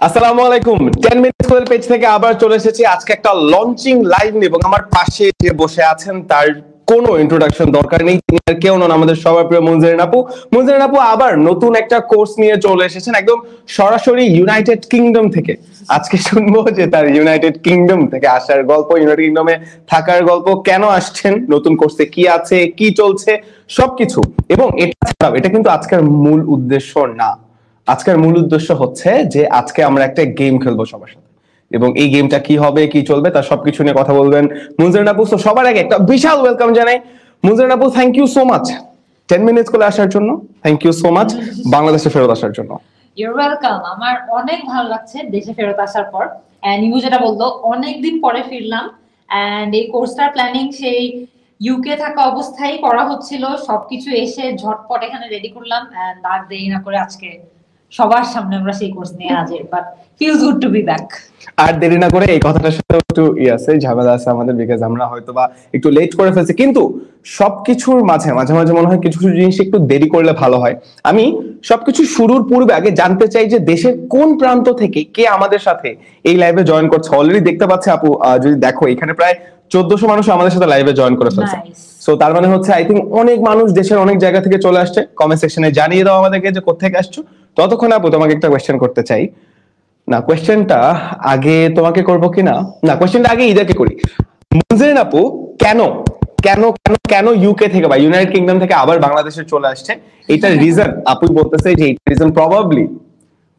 আসসালামু আলাইকুম 10 মিনিট স্কুলের পেজ থেকে আবার চলে এসেছি আজকে একটা লঞ্চিং লাইভ নিয়ে এবং আমার পাশে যে বসে আছেন তার কোনো ইন্ট্রোডাকশন দরকার নেই, তিনি আর কেউ নন আমাদের সবার প্রিয় মুনজারিন আপু। মুনজারিন আপু আবার নতুন একটা কোর্স নিয়ে চলে এসেছেন একদম সরাসরি ইউনাইটেড কিংডম থেকে। আজকে শুনবো যে তার ইউনাইটেড কিংডম থেকে আসার গল্প, ইউনাইটেড কিংডমে থাকার গল্প, কেন আসছেন, নতুন কোর্সে কি আছে, কি চলছে, সবকিছু। এবং এটা ছাড়াও এটা কিন্তু আজকের মূল উদ্দেশ্য না। আজকের মূল উদ্দেশ্য হচ্ছে যে আজকে আমরা একটা গেম খেলবো সবার সাথে, এবং এই গেমটা কি হবে, কি চলবে, তার সবকিছু নিয়ে কথা বলবেন মুনজারিন আপু। তো সবার আগে একটা বিশাল ওয়েলকাম জানাই মুনজারিন আপু। Thank you so much 10 minutes করে আসার জন্য, থ্যাংক ইউ সো মাচ বাংলাদেশে ফেরত আসার জন্য। Your welcome. আমার অনেক ভালো লাগছে দেশে ফেরত আসার পর। এন্ড ইউ যেটা বললো, অনেকদিন পরে ফিরলাম। এন্ড এই কোর্সটার প্ল্যানিং সেই ইউকে থাকা অবস্থায় করা হচ্ছিল, সবকিছু এসে ঝটপট এখানে রেডি করলাম। এন্ড আর দেরি না করে আজকে সবার সামনে আমরা সেই কোর্স নিয়ে হাজির। But feels good to be back. আর দেরি না করে এই কথাটার সাথে একটু আছে, ঝামেলা আছে আমাদের, বিকজ আমরা হয়তোবা একটু লেট করে ফেলছি, কিন্তু সবকিছুর মাঝে মাঝে মাঝে মনে হয় কিছু কিছু জিনিস একটু দেরি করলে ভালো হয়। আমি সবকিছু শুরুর পূর্বে আগে জানতে চাই যে দেশের কোন প্রান্ত থেকে কে আমাদের সাথে এই লাইভে জয়েন করছে। অলরেডি দেখতে পাচ্ছে আপু, যদি দেখো এখানে প্রায় 1400 মানুষ আমাদের সাথে লাইভে জয়েন করে ফেলছে। সো তার মানে হচ্ছে আই থিঙ্ক অনেক মানুষ দেশের অনেক জায়গা থেকে চলে আসছে। কমেন্ট সেকশনে জানিয়ে দাও আমাদেরকে যে কোথা থেকে আসছো। ততক্ষণ আপু তোমাকে একটা কোয়েশ্চেন করতে চাই। না, কোয়েশ্চেনটা আগে তোমাকে করব কি না, না কোয়েশ্চেনটা আগে ইদাকে করি। মুনজারিন আপু কেন কেন কেন কেন ইউকে থেকে বা ইউনাইটেড কিংডম থেকে আবার বাংলাদেশে চলে আসছে? এটার রিজন আপুই বলতেছে যে এইটার রিজন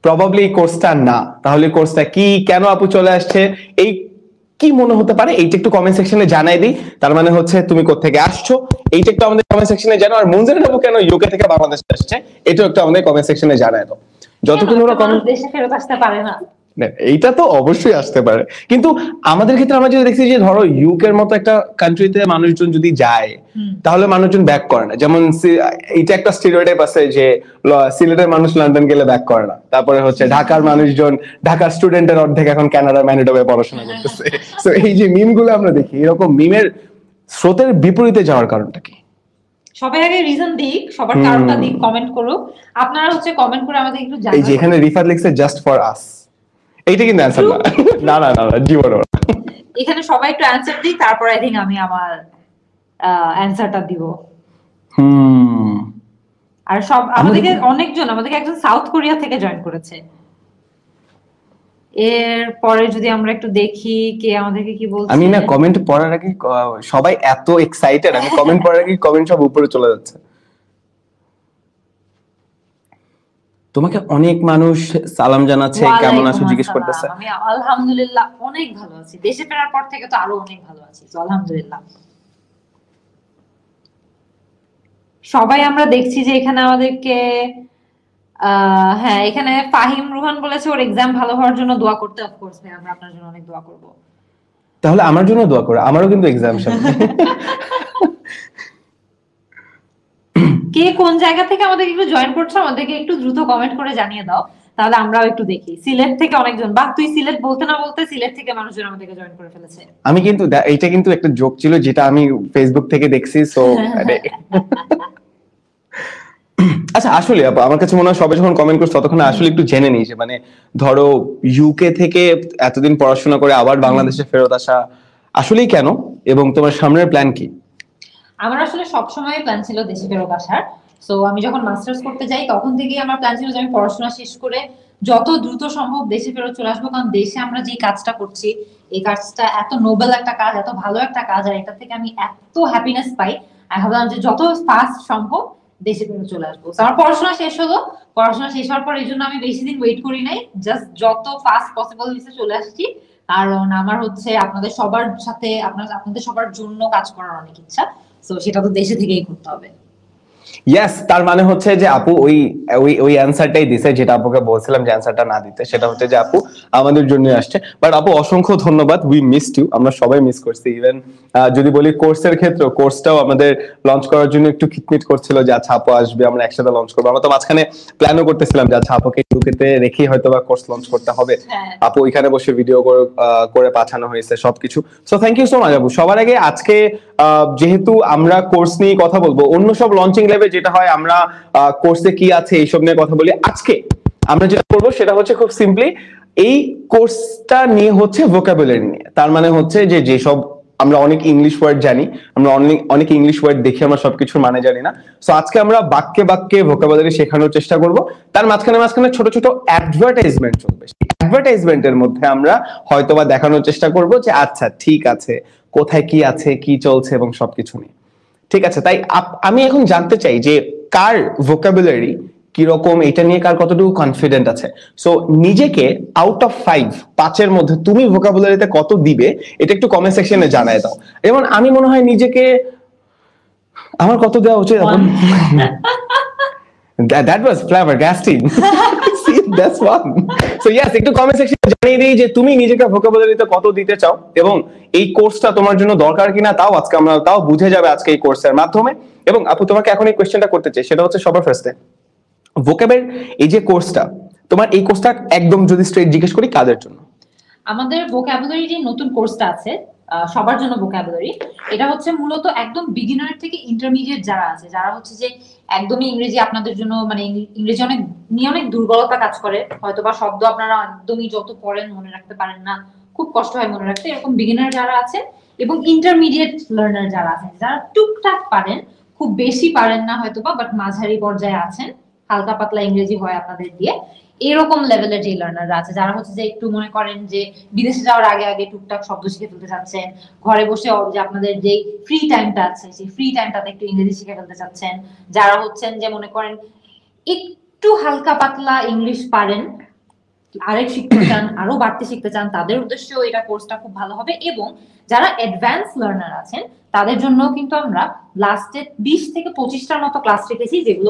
প্রবাবলি এই কোর্সটা না। তাহলে কোর্সটা কি, কেন আপু চলে আসছে, এই কি মনে হতে পারে, এইটা একটু কমেন্ট সেকশনে জানাই দিই। তার মানে হচ্ছে তুমি কোত্থেকে আসছো এইটা একটু আমাদের কমেন্ট সেকশনে জানাও। আর মুনজারিন আপু কেন ইউকে থেকে বাংলাদেশে আসছে এটাও একটু আমাদের কমেন্ট সেকশনে জানাই দাও। যতক্ষণ ওরা কমেন্ট দেশে ফেরত আসতে পারে না, এইটা তো অবশ্যই আসতে পারে, কিন্তু আমাদের ক্ষেত্রে আমরা যদি দেখছি যে ধরো ইউকের মতো একটা কান্ট্রিতে মানুষজন যদি যায় তাহলে মানুষজন ব্যাক করে না। যেমন এইটা একটা স্টেরিওটাইপ আছে যে সিলেটের মানুষ লন্ডন গেলে ব্যাক করে না। তারপরে হচ্ছে ঢাকার মানুষজন, ঢাকার স্টুডেন্টের অর্ধেক এখন কানাডা ম্যানিটোবায় পড়াশোনা করতেছে। তো এই যে মিম গুলো আমরা দেখি, এরকম মিমের স্রোতের বিপরীতে যাওয়ার কারণটা কি? সবাই আগে রিজন দিক, সবার কারণটা দিক, কমেন্ট করুক। আপনারা হচ্ছে কমেন্ট করে আমাদের একটু জানান। এই যে এখানে রিফাত লিখছে জাস্ট ফর আস, এইটা কিন্তু অ্যানসার না। না না না জীবন এখানে সবাই একটু অ্যানসার দিই, তারপর আই থিংক আমি আমার অ্যানসারটা দিব। আর সব আমাদেরকে আমাদেরকে একজন সাউথ কোরিয়া থেকে জয়েন করেছে। এর পরে যদি আমরা একটু দেখি কে আমাদেরকে কি বলছে। আমি না কমেন্ট পড়ার আগে সবাই এত এক্সাইটেড, আমি কমেন্ট পড়ার আগে কমেন্ট সব উপরে চলে যাচ্ছে। তোমাকে অনেক মানুষ সালাম জানাচ্ছে, কেমন আছো জিজ্ঞেস করতেছে। আমি আলহামদুলিল্লাহ অনেক ভালো আছি, দেশে ফেরার পর থেকে তো আরো অনেক ভালো আছি, তো আলহামদুলিল্লাহ। সবাই আমরা দেখছি যে এখানে আমাদেরকে হ্যাঁ, এখানে ফাহিম রুহান বলেছে ওর এক্সাম ভালো হওয়ার জন্য দোয়া করতে। অফকোর্স ভাই, আমরা আপনার জন্য অনেক দোয়া করব। তাহলে আমার জন্য দোয়া করো, আমারও কিন্তু এক্সাম সামনে। কে কোন জায়গা থেকে আমাদেরকে একটু জয়েন করছো আমাদেরকে একটু দ্রুত কমেন্ট করে জানিয়ে দাও, তাহলে আমরাও একটু দেখি। সিলেট থেকে অনেকজন, বাহ তুই সিলেট বলতে না বলতে সিলেট থেকে মানুষজন আমাদেরকে জয়েন করে ফেলেছে। আমি কিন্তু এইটা কিন্তু একটা জোক ছিল যেটা আমি ফেসবুক থেকে দেখছি। সো আচ্ছা, আসলে আমার কাছে মনে হয় সবাই যখন কমেন্ট করছে ততক্ষণ আসলে একটু জেনে নিই যে মানে ধরো ইউকে থেকে এতদিন পড়াশোনা করে আবার বাংলাদেশে ফেরত আসা আসলেই কেন, এবং তোমার সামনের প্ল্যান কি? আমার আসলে সবসময় প্ল্যান ছিল দেশে ফেরত আসার। সো আমি যখন মাস্টার্স করতে যাই তখন থেকেই আমার প্ল্যান ছিল যে আমি পড়াশোনা শেষ করে যত দ্রুত সম্ভব দেশে ফেরত চলে আসবো। কারণ দেশে আমরা যে কাজটা করছি, এই কাজটা এত নোবেল একটা কাজ, এত ভালো একটা কাজ, আর এটা থেকে আমি এত হ্যাপিনেস পাই। আমি ভাবলাম যে যত ফাস্ট সম্ভব দেশে ফেরত চলে আসবো। আমার পড়াশোনা শেষ হলো, পড়াশোনা শেষ হওয়ার পর এই জন্য আমি বেশি দিন ওয়েট করি নাই, জাস্ট যত ফাস্ট পসিবল দেশে চলে আসছি। কারণ আমার হচ্ছে আপনাদের সবার সাথে, আপনাদের সবার জন্য কাজ করার অনেক ইচ্ছা। তো সেটা তো দেশে থেকেই করতে হবে। ইয়েস, তার মানে হচ্ছে যে আপু ওই ওই ওই অ্যানসারটাই দিছে যেটা আপুকে বলছিলাম যে অ্যানসারটা না দিতে, সেটা হচ্ছে যে আপু আমাদের জন্য আসছে। বাট আপু অসংখ্য ধন্যবাদ, উই মিসড ইউ, আমরা সবাই মিস করছি। ইভেন যদি বলি কোর্সের ক্ষেত্রে, কোর্সটাও আমাদের লঞ্চ করার জন্য একটু খিটমিট করছিল যে আচ্ছা আপু আসবে, আমরা একসাথে লঞ্চ করবো। আমরা তো মাঝখানে প্ল্যানও করতেছিলাম যে আচ্ছা আপুকে ইউকেতে রেখেই হয়তো বা কোর্স লঞ্চ করতে হবে। আপু এখানে বসে ভিডিও করে পাঠানো হয়েছে সবকিছু। So thank you so much আপু। সবার আগে আজকে যেহেতু আমরা কোর্স নিয়ে কথা বলবো, অন্য সব লঞ্চিং লেভে যেটা হয় আমরা কোর্সে কি আছে এইসব নিয়ে কথা বলি, আজকে আমরা যেটা করবো সেটা হচ্ছে খুব সিম্পলি এই কোর্সটা নিয়ে হচ্ছে ভোকাবুলারি নিয়ে। তার মানে হচ্ছে যে যেসব আমরা অনেক ইংলিশ ওয়ার্ড জানি, আমরা অনেক ইংলিশ ওয়ার্ড দেখে আমরা সবকিছুর মানে জানি না। সো আজকে আমরা বাক্যে বাক্যে ভোকাবুলারি শেখানোর চেষ্টা করব। তার মাঝখানে ছোট ছোট অ্যাডভার্টাইজমেন্ট চলবে। অ্যাডভার্টাইজমেন্টের মধ্যে আমরা হয়তোবা দেখানোর চেষ্টা করব যে আচ্ছা ঠিক আছে, কোথায় কি আছে, কি চলছে এবং সবকিছু নিয়ে। ঠিক আছে, তাই আমি এখন জানতে চাই যে কার ভোকাবুলারি কিরকম, এটা নিয়ে কার কতটুকু কনফিডেন্ট আছে। সো নিজেকে আউট অফ 5 মধ্যে তুমি ভোকাবুলারিতে কত দিবে এটা একটু কমেন্ট সেকশনে জানায় দাও। যেমন আমি মনে হয় নিজেকে, আমার কত দেওয়া উচিত এখন? That was flabbergasting. See, that's one. So yes, একটু কমেন্ট সেকশনে জানিয়ে দিই যে তুমি নিজেকে ভোকাবুলারিতে কত দিতে চাও এবং এই কোর্সটা তোমার জন্য দরকার কিনা তাও বুঝে যাবে আজকে এই কোর্সের মাধ্যমে। এবং আপু তোমাকে এখন এই কোশ্চেনটা করতে চাই, সেটা হচ্ছে সবার ফার্স্টে ভোকাবের এই যে কোর্সটা, তোমার এই কোর্সটা একদম যদি স্ট্রেট জিজ্ঞেস করি কাদের জন্য? আমাদের ভোকাবুলারি যে নতুন কোর্সটা আছে সবার জন্য ভোকাবুলারি, এটা হচ্ছে মূলত একদম বিগিনার থেকে ইন্টারমিডিয়েট যারা আছে, যারা হচ্ছে যে একদমই ইংরেজি আপনাদের জন্য মানে ইংরেজি অনেক দুর্বলতা কাজ করে, হয়তোবা শব্দ আপনারা একদমই যত পড়েন মনে রাখতে পারেন না, খুব কষ্ট হয় মনে রাখতে, এরকম বিগিনার যারা আছেন এবং ইন্টারমিডিয়েট লার্নার যারা আছেন, যারা টুকটাক পারেন, খুব বেশি পারেন না হয়তোবা বাট মাঝারি পর্যায়ে আছেন, হালকা পাতলা ইংরেজি হয় আপনাদের দিয়ে, এরকম লেভেলের যে লার্নাররা আছে, যারা হচ্ছে যে একটু মনে করেন যে বিদেশে যাওয়ার আগে আগে টুকটাক শব্দ শিখে ফেলতে চাচ্ছেন, ঘরে বসে যে আপনাদের যে ফ্রি টাইমটা আছে সেই ফ্রি টাইমটাতে একটু ইংরেজি শিখে ফেলতে চাচ্ছেন, যারা হচ্ছেন যে মনে করেন একটু হালকা পাতলা ইংলিশ পারেন, আরেক শিখতে চান, আরো বাড়তে শিখতে চান, তাদের উদ্দেশ্যেও এটা কোর্সটা খুব ভালো হবে। এবং যারা অ্যাডভান্স লার্নার আছেন তাদের জন্য কিন্তু আমরা লাস্টে 20 থেকে 25টার মতো ক্লাস রেখেছি, যেগুলো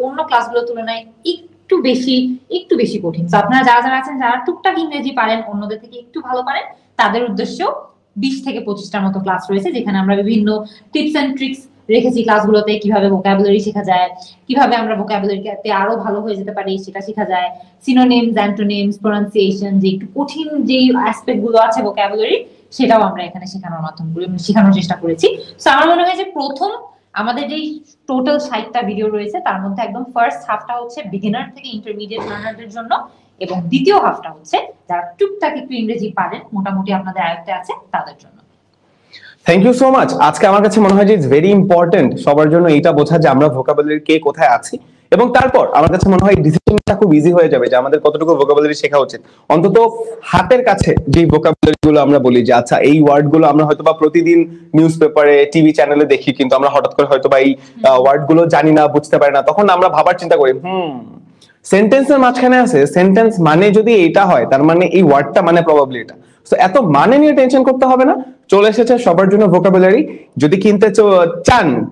অন্য ক্লাসগুলোর তুলনায় একটু বেশি কঠিন। তো আপনারা যারা আছেন, যারা টুকটাক ইংরেজি পারেন, অন্যদের থেকে একটু ভালো পারেন, তাদের উদ্দেশ্যেও 20 থেকে 25টার মতো ক্লাস রয়েছে, যেখানে আমরা বিভিন্ন টিপস এন্ড ট্রিক্স রেখেছি ক্লাসগুলোতে, কিভাবে ভোকাবুলারি শেখা যায়, কিভাবে আমরা ভোকাবুলারিতে আরো ভালো হয়ে যেতে পারি সেটা শেখা যায়, সিনোনিমস, অ্যান্টোনিমস, প্রনাউন্সিয়েশন, যে একটু কঠিন যে অ্যাসপেক্ট গুলো আছে ভোকাবুলারি, সেটাও আমরা এখানে শেখানোর চেষ্টা করেছি। তো আমার মনে হয় যে প্রথম আমাদের যে টোটাল 60টা ভিডিও রয়েছে তার মধ্যে একদম ফার্স্ট হাফটা হচ্ছে বিগিনার থেকে ইন্টারমিডিয়েট লার্নারদের জন্য, এবং দ্বিতীয় হাফটা হচ্ছে যারা টুকটাক একটু ইংরেজি পারেন, মোটামুটি আপনাদের আয়ত্তে আছে, তাদের জন্য। Thank you so much. আজকে আমার কাছে মনে হয় যে ইটস ভেরি ইম্পর্টেন্ট সবার জন্য এইটা বোঝা যে আমরা ভোকাবুলারি কে কোথায় আছি, এবং তারপর আমার কাছে মনে হয় ডিসিশনটা খুব ইজি হয়ে যাবে যে আমাদের কতটুকু ভোকাবুলারি শেখা উচিত। অন্তত হাতের কাছে যে ভোকাবুলারি গুলো আমরা বলি যে আচ্ছা এই ওয়ার্ড গুলো আমরা হয়তোবা প্রতিদিন নিউজ পেপারে, টিভি চ্যানেলে দেখি, কিন্তু আমরা হঠাৎ করে হয়তোবা এই ওয়ার্ড গুলো জানি না, বুঝতে পারি না, তখন আমরা ভাবার চিন্তা করি সেন্টেন্সের মাঝখানে আছে, সেন্টেন্স মানে যদি এটা হয় তার মানে এই ওয়ার্ডটা মানে প্রবাবলি এটা। সো এত মানে নিয়ে টেনশন করতে হবে না, চলে এসেছে সবার জন্য ভোকাবুলারি। যদি কিনতে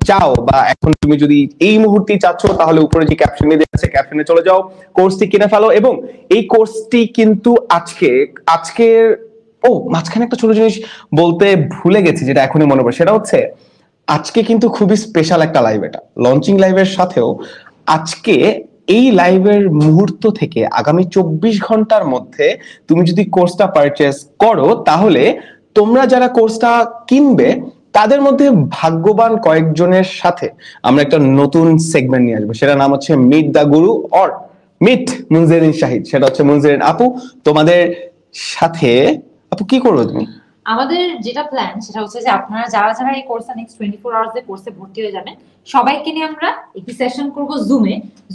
চাও বা এখন তুমি যদি এই মুহূর্তে চাচ্ছ, তাহলে উপরে যে ক্যাপশনে দেওয়া আছে ক্যাপশনে চলে যাও, কোর্সটি কিনে ফেলো। এবং এই কোর্সটি কিন্তু আজকের মাঝখানে একটা ছোট জিনিস বলতে ভুলে গেছি, যেটা এখনই মনে পড়ে, সেটা হচ্ছে আজকে কিন্তু খুবই স্পেশাল একটা লাইভ, এটা লঞ্চিং লাইভের সাথেও আজকে এই লাইভের মুহূর্ত থেকে আগামী 24 ঘন্টার মধ্যে তুমি যদি কোর্সটা পারচেজ করো, তাহলে তোমরা যারা কোর্সটা কিনবে তাদের মধ্যে ভাগ্যবান কয়েকজনের সাথে আমরা একটা নতুন সেগমেন্ট নিয়ে আসবো, সেটার নাম হচ্ছে meet the Guru or meet Munjerin Shahid. সেটা হচ্ছে মুনজেরিন আপু তোমাদের সাথে। আপু কি করবে তুমি? আমাদের যেটা প্ল্যান সেটা হচ্ছে যে আপনারা যারা এই কোর্সে নেক্সট 24 আওয়ার্স এর কোর্সে ভর্তি হয়ে যাবেন, সবাইকে নিয়ে আমরা একটি সেশন করব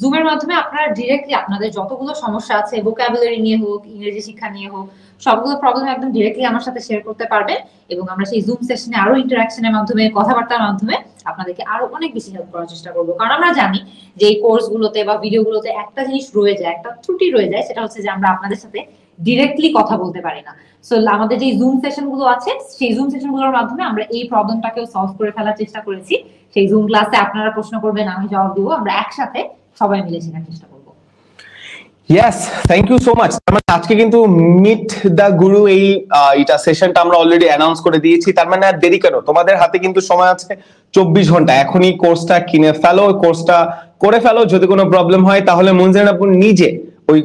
জুমের মাধ্যমে। আপনারা ডিরেক্টলি আপনাদের যতগুলো সমস্যা আছে, ভোকাবুলারি নিয়ে হোক, ইংরেজি শিক্ষা নিয়ে হোক, সবগুলো প্রবলেম একদম ডিরেক্টলি আমার সাথে শেয়ার করতে পারবেন, এবং আমরা সেই জুম সেশনে আরো ইন্টারঅ্যাকশনের মাধ্যমে, কথাবার্তার মাধ্যমে আপনাদেরকে আরো অনেক বেশি হেল্প করার চেষ্টা করব। কারণ আমরা জানি যে এই কোর্সগুলোতে বা ভিডিওগুলোতে একটা জিনিস রয়ে যায়, একটা ত্রুটি রয়ে যায়, সেটা হচ্ছে যে আমরা আপনাদের সাথে ডিরেক্টলি কথা বলতে পারি না। সো আমাদের যে জুম সেশন গুলো আছে, সেই জুম সেশন গুলোর মাধ্যমে আমরা এই প্রবলেমটাকেও সলভ করে ফেলার চেষ্টা করেছি। সেই জুম ক্লাসে আপনারা প্রশ্ন করবেন, আমি জবাব দিব, আমরা একসাথে সবাই মিলে শেখার চেষ্টা করব। Yes, thank you so much. আজকে কিন্তু মিট দ্য গুরু এইটা সেশনটা আমরা অলরেডি অ্যানাউন্স করে দিয়েছি। তার মানে আর দেরি কেন, তোমাদের হাতে কিন্তু সময় আছে 24 ঘন্টা। এখনই কোর্সটা কিনে ফেলো, কোর্সটা করে ফেলো। যদি কোনো প্রবলেম হয় তাহলে মুনজেরিন আপু নিজে ওই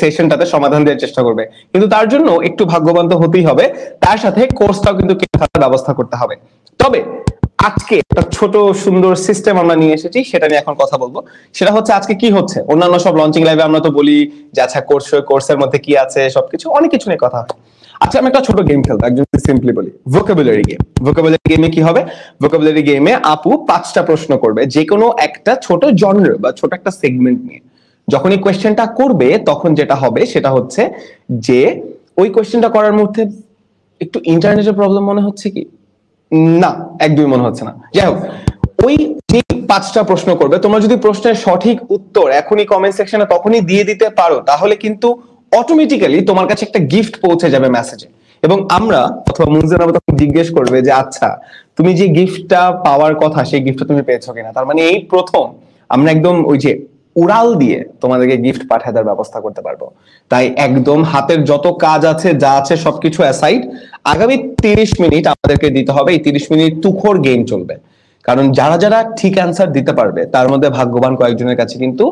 সেশনটাতে সমাধান দেওয়ার চেষ্টা করবে, কিন্তু তার জন্য একটু ভাগ্যবান তো হতেই হবে, তার সাথে কোর্সটাও কিন্তু কিনে ফেলার ব্যবস্থা করতে হবে। তবে আজকে একটা ছোট সুন্দর সিস্টেম আমরা নিয়ে এসেছি, সেটা নিয়ে এখন কথা বলবো। সেটা হচ্ছে আজকে কি হচ্ছে, অন্যান্য সব লঞ্চিং লাইভে আমরা তো বলি যে আচ্ছা কোর্সের মধ্যে কি আছে, সবকিছু অনেক কিছু নিয়ে কথা হয়। আচ্ছা আমি একটা ছোট গেম খেলবো, একদম সিম্পলি বলি, ভোকাবুলারি গেম। ভোকাবুলারি গেমে কি হবে, ভোকাবুলারি গেমে আপু 5টা প্রশ্ন করবে যে কোনো একটা ছোট জনর বা ছোট একটা সেগমেন্ট নিয়ে। যখন এই কোয়েশ্চেনটা করবে তখন যেটা হবে সেটা হচ্ছে যে ওই কোয়েশ্চেনটা করার মধ্যে একটু ইন্টারনেটের প্রবলেম মনে হচ্ছে কি, না একদমই মনে হচ্ছে না। যাই হোক, ওই যে 5টা প্রশ্ন করবে, তোমরা যদি প্রশ্নের সঠিক উত্তর এখনই কমেন্ট সেকশনে তখনই দিয়ে দিতে পারো, তাহলে কিন্তু অটোমেটিক্যালি তোমার কাছে একটা গিফট পৌঁছে যাবে মেসেজে। এবং আমরা অথবা মুনজির আপু তখন জিজ্ঞেস করবে যে আচ্ছা তুমি যে গিফটটা পাওয়ার কথা সেই গিফটটা তুমি পেয়েছো কিনা। তার মানে এই প্রথম আমরা একদম ওই যে উড়াল দিয়ে তোমাদেরকে গিফট পাঠিয়ে দেওয়ার ব্যবস্থা করতে পারবো। তাই একদম হাতের যত কাজ আছে যা আছে সবকিছু অ্যাসাইড, আগামী 30 মিনিট আমাদেরকে দিতে হবে। এই 30 মিনিট তুখোর গেম চলবে, কারণ যারা যারা ঠিক অ্যান্সার দিতে পারবে তার মধ্যে ভাগ্যবান কয়েকজনের কাছে কিন্তু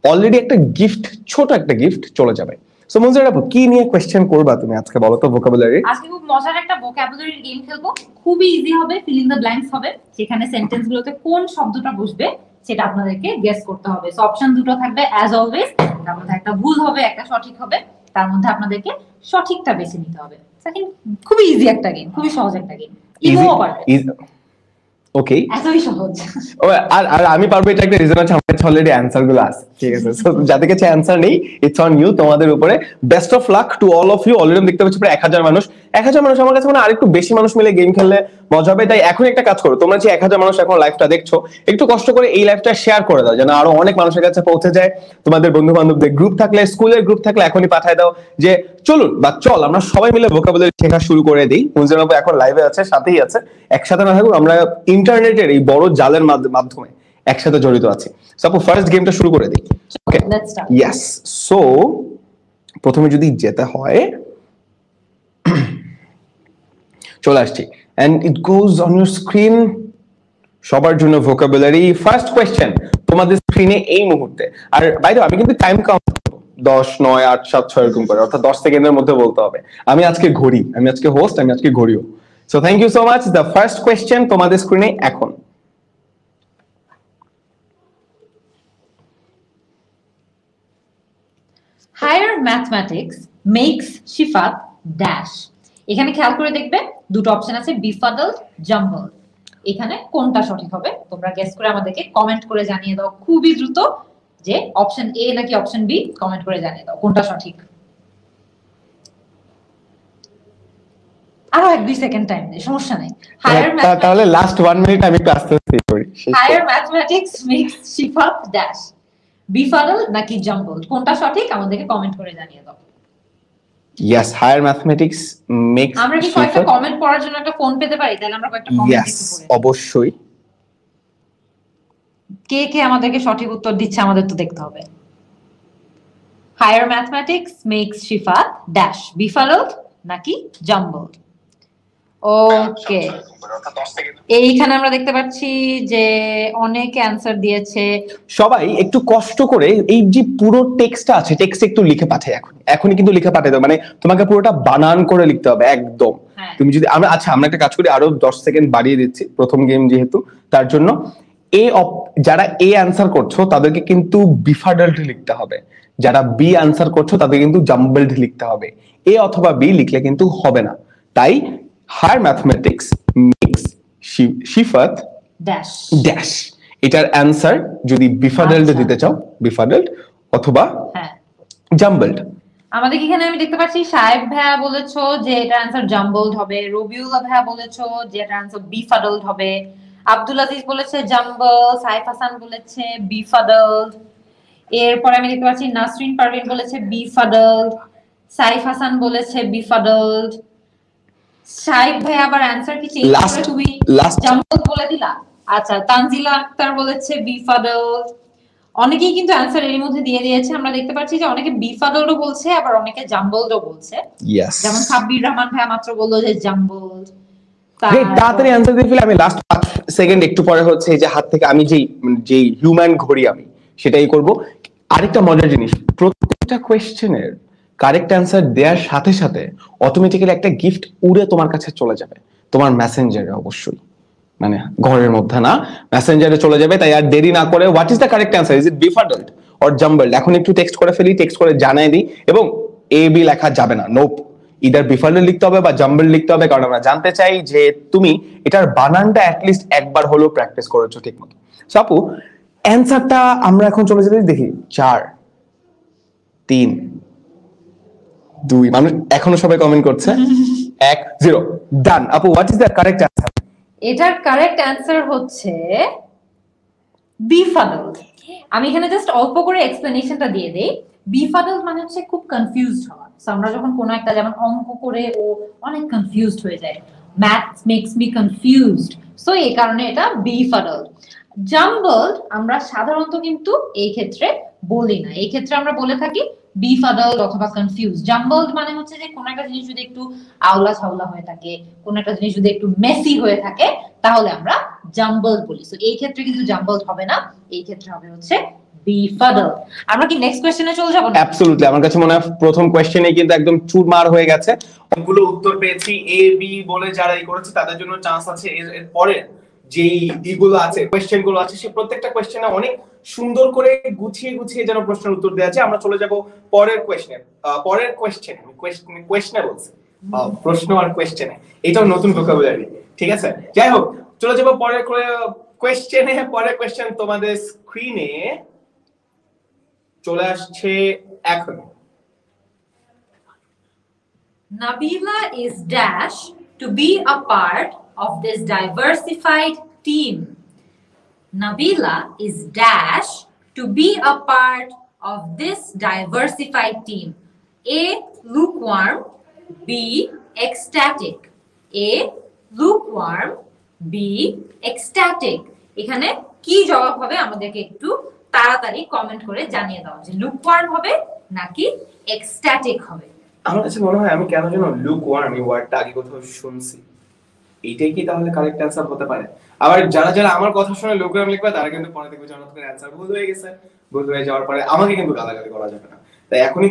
অলরেডি একটা গিফট, ছোট একটা গিফট চলে যাবে। সো মুনজির আপু কি নিয়ে কোয়েশ্চেন করবা তুমি আজকে, বলো তো? ভোকাবুলারি। আজকে খুব মজার একটা ভোকাবুলারি গেম খেলবো, খুবই ইজি হবে, ফিল ইন দ্য ব্ল্যাঙ্কস হবে, যেখানে সেন্টেন্স গুলোতে কোন শব্দটা বসবে সেটা আপনাদেরকে গেস করতে হবে। সো অপশন দুটো থাকবে অ্যাজ অলওয়েজ, তার মধ্যে একটা ভুল হবে একটা সঠিক হবে, তার মধ্যে আপনাদেরকে সঠিকটা বেছে নিতে হবে। সেকেন্ড, খুবই ইজি একটা গেম, খুবই সহজ একটা গেম, ইমো পারবে। ওকে, এতই সহজ। আর আর আমি পারবো, এটা একটা রিজন আছে, আমার কাছে অলরেডি অ্যানসার গুলো আছে, ঠিক আছে? সো যাদের কাছে অ্যানসার নেই, ইটস অন ইউ, তোমাদের উপরে। Best of luck to all of you. Already দেখতে পাচ্ছি প্রায় 1000 মানুষ। 1000 মানুষ আমার কাছে মানে আরেকটু বেশি মানুষ মিলে গেম খেললে মজা হবে। তাই এখন একটা কাজ করো, তোমরা যে 1000 মানুষ এখন লাইভটা দেখছো, একটু কষ্ট করে এই লাইভটা শেয়ার করে দাও যেন আরো অনেক মানুষের কাছে পৌঁছে যায়। তোমাদের বন্ধু বান্ধবদের গ্রুপ থাকলে, স্কুলের গ্রুপ থাকলে এখনই পাঠায় দাও যে চলুন বা চল আমরা সবাই মিলে ভোকাবুলারি শেখা শুরু করে দিই। মুনজির আপু এখন লাইভে আছে, সাথেই আছে। একসাথে না থাকুক, আমরা ইন্টারনেটের এই বড় জালের মাধ্যমে একসাথে জড়িত আছি। সো আপু ফার্স্ট গেমটা শুরু করে দিই। Okay, let's start. Yes. So প্রথমে যদি যেতে হয়, চলে আসছি, and it goes on your screen. সবার জন্য ভোকাবুলারি ফার্স্ট কোয়েশ্চেন তোমাদের স্ক্রিনে এই মুহূর্তে। আর বাই দ্য ওয়ে আমি কিন্তু টাইম কাউন্ট করব, 10 9 8 7 6 এরকম করে, অর্থাৎ 10 সেকেন্ডের মধ্যে বলতে হবে। আমি আজকে ঘড়ি, আমি আজকে হোস্ট, আমি আজকে ঘড়িও। So thank you so much. The first question তোমাদের স্ক্রিনে এখন। Higher mathematics makes Shifat dash. এখানে খেয়াল করে দেখবে দুটো অপশন আছে, বিফাডল, জাম্বল। এখানে কোনটা সঠিক হবে তোমরা গেস করে আমাদেরকে কমেন্ট করে জানিয়ে দাও খুবই দ্রুত, যে অপশন এ নাকি অপশন বি, কমেন্ট করে জানিয়ে দাও কোনটা সঠিক। আরো 1-2 সেকেন্ড টাইম নেই, সমস্যা নেই। তাহলে লাস্ট 1 মিনিট আমি একটু আস্তে আস্তে করি। Higher mathematics makes Shifat dash, befuddle নাকি জাম্বল, কোনটা সঠিক আমাদেরকে কমেন্ট করে জানিয়ে দাও। Yes, higher mathematics makes আমরা কি কয়েকটা কমেন্ট পড়ার জন্য একটা ফোন পেতে পারি? তাহলে আমরা কয়েকটা কমেন্ট Yes, একটু পড়ে অবশ্যই। কে কে আমাদেরকে সঠিক উত্তর দিচ্ছে আমাদের তো দেখতে হবে। Higher mathematics makes Shifat dash, befuddle নাকি জাম্বল। ওকে, এইখানে আমরা দেখতে পাচ্ছি যে অনেকে অ্যানসার দিয়েছে। সবাই একটু কষ্ট করে এই যে পুরো টেক্সটটা আছে, টেক্সট একটু লিখে পাঠাই, এখনই কিন্তু লিখে পাঠিয়ে দাও। মানে তোমাকে পুরোটা বানান করে লিখতে হবে একদম। তুমি যদি আমরা আমরা একটা কাজ করি, আরো 10 সেকেন্ড বাড়িয়ে দিচ্ছি, প্রথম গেম যেহেতু, তার জন্য যারা এ আনসার করছো তাদেরকে কিন্তু বিফাডল্ড লিখতে হবে, যারা বি আনসার করছো তাদের কিন্তু জাম্বলড লিখতে হবে। এ অথবা বি লিখলে কিন্তু হবে না। তাই higher mathematics makes Shifat dash dash, এটার অ্যান্সার যদি বিফাডল্ড দিতে চাও, বিফাডল্ড অথবা জাম্বলড। আমাদের এখানে আমি দেখতে পাচ্ছি সাহেব ভাইয়া বলেছো যে এটা অ্যানসার জাম্বলড হবে, রবিউল্লাহ ভাইয়া বলেছো যে এটা অ্যানসার বিফাডল্ড হবে, আব্দুল আজিজ বলেছে জাম্বল, সাইফ হাসান বলেছে বিফাডল্ড। এরপরে আমি দেখতে পাচ্ছি নাসরিন পারভিন বলেছে বিফাডল্ড, সাইফ হাসান বলেছে বিফাডল্ড। সাইফ ভাই আবার অ্যানসার কি চেঞ্জ করে তুমি জাম্বল বলে দিলা? আচ্ছা, তানজিলা আক্তার বলেছে বিফাডল্ড। অনেকেই কিন্তু অ্যানসার এর মধ্যে দিয়ে দিয়েছে। আমরা দেখতে পাচ্ছি যে অনেকে বিফাডলও বলছে, আবার অনেকে জাম্বলও বলছে। যেমন সাব্বির রহমান ভাই মাত্র বললো যে জাম্বল। তাড়াতাড়ি অ্যানসার দিয়ে ফেলে। আমি লাস্ট 5 সেকেন্ড একটু পরে হচ্ছে এই যে হাত থেকে আমি যেই হিউম্যান ঘড়ি আমি সেটাই করব। আরেকটা মজার জিনিস, প্রত্যেকটা কোয়েশ্চেনের কারেক্ট অ্যান্সার দেওয়ার সাথে সাথে অটোমেটিক্যালি একটা গিফট উড়ে তোমার কাছে চলে যাবে, তোমার মেসেঞ্জারে অবশ্যই। মানে ঘরের মধ্যে না, মেসেঞ্জারে চলে যাবে। তাই আর দেরি না করে what is the correct answer, is it befuddled or jumbled, এখন একটু টেক্সট করে ফেলি, টেক্সট করে জানাই দিই। এবং এ বি লেখা যাবে না, নোপ, ইদার বিফাডলড লিখতে হবে বা জাম্বলড লিখতে হবে, কারণ আমরা জানতে চাই যে তুমি এটার বানানটা অ্যাটলিস্ট একবার হলেও প্র্যাকটিস করেছো ঠিক মতো। সো আপু অ্যান্সারটা আমরা এখন চলে যেতে দেখি 4 3 2, মানুষ এখনো সবাই কমেন্ট করছে 1 0 ডান। আপু what is the correct answer? এটার কারেক্ট অ্যান্সার হচ্ছে বিফাডলড। আমি এখানে জাস্ট অল্প করে এক্সপ্লেনেশনটা দিয়ে দেই। বিফাডলড মানে হচ্ছে খুব কনফিউজড হওয়া। সো আমরা যখন কোনো একটা যেমন অঙ্ক করে ও অনেক কনফিউজড হয়ে যায়, maths makes me confused, so এই কারণে এটা বিফাডলড। জাম্বলড আমরা সাধারণত কিন্তু এই ক্ষেত্রে বলি না, এই ক্ষেত্রে আমরা বলে থাকি বিফাডলড অথবা কনফিউজ। জাম্বলড মানে হচ্ছে যে কোন একটা জিনিস যদি একটু আওলা ছাওলা হয়ে থাকে, কোন একটা জিনিস যদি একটু মেসি হয়ে থাকে, তাহলে আমরা জাম্বলড বলি। সো এই ক্ষেত্রে কিন্তু জাম্বলড হবে না, এই ক্ষেত্রে হবে হচ্ছে বিফাডলড। আমরা কি নেক্সট কোশ্চেনে চলে যাব? অ্যাবসলিউটলি, আমার কাছে মনে হয় প্রথম কোশ্চেনে কিন্তু একদম চুরমার হয়ে গেছে, অনেকগুলো উত্তর পেয়েছি। এ বি বলে যারা এই করেছে তাদের জন্য চান্স আছে এর পরে যেই ইগুলো আছে, কোশ্চেন গুলো আছে, সেই প্রত্যেকটা কোশ্চেনে অনেক সুন্দর করে গুছিয়ে গুছিয়ে যেন প্রশ্নের উত্তর দেওয়া আছে। আমরা চলে যাব পরের কোশ্চেনে। কোশ্চেনে বলছি, প্রশ্ন আর কোশ্চেনে, এটাও নতুন ভোকাবুলারি, ঠিক আছে? যাই হোক, চলে যাব পরের কোশ্চেনে। পরের কোশ্চেন তোমাদের স্ক্রিনে চলে আসছে এখন। Nabila is dash to be a part of this diversified team. Nabila is dash to be a part of this diversified team. A. Lukewarm. B. Ecstatic. A. Lukewarm. B. Ecstatic. এখানে কি জবাব হবে আমাদেরকে একটু তাড়াতাড়ি কমেন্ট করে জানিয়ে দাও যে লুকওয়ার্ম হবে নাকি এক্সট্যাটিক হবে। আমার কাছে মনে হয় আমি কেন যেন লুকওয়ার্ম এই ওয়ার্ডটা আগে কোথাও শুনছি, এইটাই কি তাহলে কারেক্ট অ্যান্সার হতে পারে? আবার যারা যারা আমার কথা শুনে লুকওয়ার্ম লিখবে তারা কিন্তু পরে দেখবে জানাতে করে অ্যান্সার ভুল হয়ে গেছে, ভুল হয়ে যাওয়ার পরে আমাকে কিন্তু গালাগালি করা যাবে না। তাই এখনই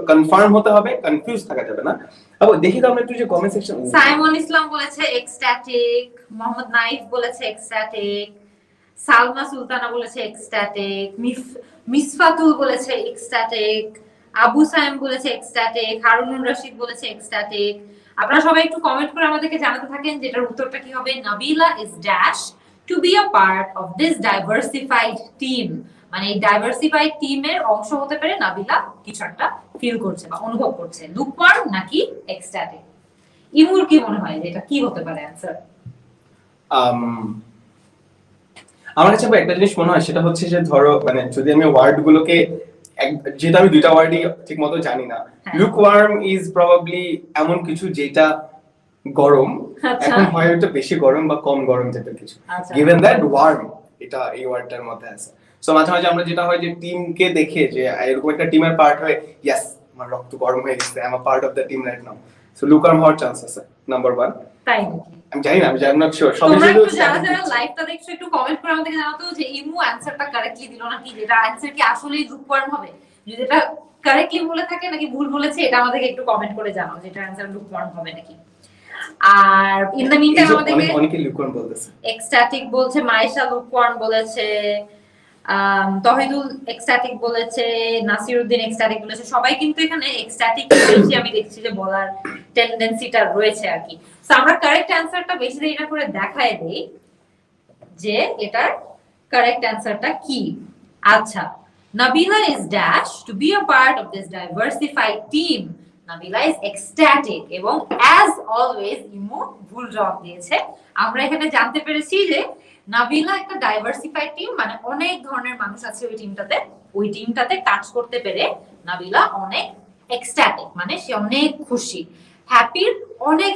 কনফার্ম হতে হবে, কনফিউজ থাকা যাবে না। আবার দেখি তো আমরা একটু যে কমেন্ট সেকশন। সাইমন ইসলাম বলেছে এক্সট্যাটিক, মোহাম্মদ নাইফ বলেছে এক্সট্যাটিক, সালমা সুলতানা বলেছে এক্সট্যাটিক, মিসফাতুল বলেছে এক্সট্যাটিক, আবু সাইম বলেছে এক্সট্যাটিক, হারুনুর রশিদ বলেছে এক্সট্যাটিক। আপনারা সবাই একটু কমেন্ট করে আমাদেরকে জানাতে থাকেন যে এটার উত্তরটা কি হবে। Nabila is dash to be a part of this diversified team, মানে এই ডাইভার্সিফাইড টিমের অংশ হতে পারে নাবিলা কিছু একটা ফিল করছে বা অনুভব করছে। লুকওয়ার্ম নাকি এক্সট্যাটিক? ইমুর কি মনে হয় যে এটা কি হতে পারে অ্যানসার? আমার কাছে একটা জিনিস মনে হয়, সেটা হচ্ছে যে ধরো মানে যদি আমি ওয়ার্ড গুলোকে, যেটা আমি দুইটা ওয়ার্ডই ঠিক মতো জানি না, লুকওয়ার্ম ইজ প্রবাবলি এমন কিছু যেটা গরম, এখন হয় ওটা বেশি গরম বা কম গরম টাইপের কিছু, গিভেন দ্যাট ওয়ার্ম এটা এই ওয়ার্ডটার মধ্যে আছে। সো মাঝে মাঝে আমরা যেটা হয় যে টিমকে দেখে যে এরকম একটা টিমের পার্ট হয়, ইয়েস আমার রক্ত গরম হয়ে গেছে, I am a part of the team right now. So lukewarm হওয়ার চান্স আছে নাম্বার 1। তাই নাকি? আমি জানি না, আমি নট শিওর। তোমরা একটু যারা যারা লাইভটা দেখছো একটু কমেন্ট করে আমাদেরকে জানাতো যে ইমু অ্যানসারটা কারেক্টলি দিল নাকি, যেটা অ্যানসার কি আসলেই লুকওয়ার্ম হবে, যদি এটা কারেক্টলি বলে থাকে নাকি ভুল বলেছে, এটা আমাদেরকে একটু কমেন্ট করে জানাও যে এটা অ্যানসার লুকওয়ার্ম হবে নাকি। আর ইন দ্য মিনটাইম আমাদেরকে অনেকে লুকওয়ার্ম বলতেছে, এক্সট্যাটিক বলছে, মাইশা লুকওয়ার্ম বলেছে, তহিদুল এক্সট্যাটিক বলেছে, নাসিরউদ্দিন এক্সট্যাটিক বলেছে। সবাই কিন্তু এখানে এক্সট্যাটিক বেশি আমি দেখছি যে বলার টেন্ডেন্সিটা রয়েছে আর কি। সো আমরা কারেক্ট অ্যানসারটা বেশি দেরি না করে দেখায় দেই যে এটার কারেক্ট অ্যানসারটা কি। আচ্ছা, Nabila is dash to be a part of this diversified team. Nabila is ecstatic, এবং as always ইমু ভুল জবাব দিয়েছে। আমরা এখানে জানতে পেরেছি যে নাবিলা একটা ডাইভার্সিফাইড টিম, মানে অনেক ধরনের মানুষ আছে ওই টিমটাতে কাজ করতে পেরে নাবিলা অনেক এক্সট্যাটিক, মানে সে অনেক খুশি, হ্যাপির অনেক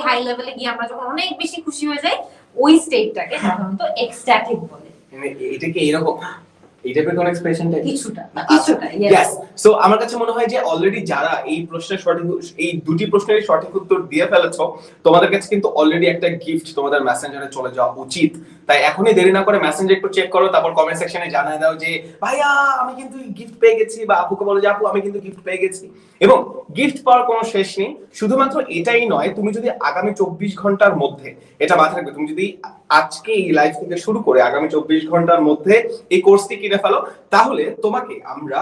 হাই লেভেলে গিয়ে আমরা যখন অনেক বেশি খুশি হয়ে যাই ওই স্টেটটাকে সাধারণত এক্সট্যাটিক বলে। মানে এটা কি এরকম এটা কি কোন এক্সপ্রেশনটা কিছুটা यस। সো আমার কাছে মনে হয় যে অলরেডি যারা এই প্রশ্নের সঠিক, এই দুটি প্রশ্নের সঠিক উত্তর দিয়ে ফেলেছো, তোমাদের কাছে কিন্তু অলরেডি একটা গিফট তোমাদের মেসেঞ্জারে চলে যাওয়া উচিত। তাই এখনই দেরি না করে মেসেঞ্জার একটু চেক করো, তারপর কমেন্ট সেকশনে জানিয়ে দাও যে ভাইয়া আমি কিন্তু গিফট পেয়ে গেছি, বা আপুকে বলো যে আপু আমি কিন্তু গিফট পেয়ে গেছি। এবং গিফট পাওয়ার কোনো শেষ নেই। শুধুমাত্র এটাই নয়, তুমি যদি আগামী 24 ঘন্টার মধ্যে, এটা মাথায় রাখবে, তুমি যদি আজকে এই লাইভ থেকে শুরু করে আগামী 24 ঘন্টার মধ্যে এই কোর্সটি কিনে ফেলো, তাহলে তোমাকে আমরা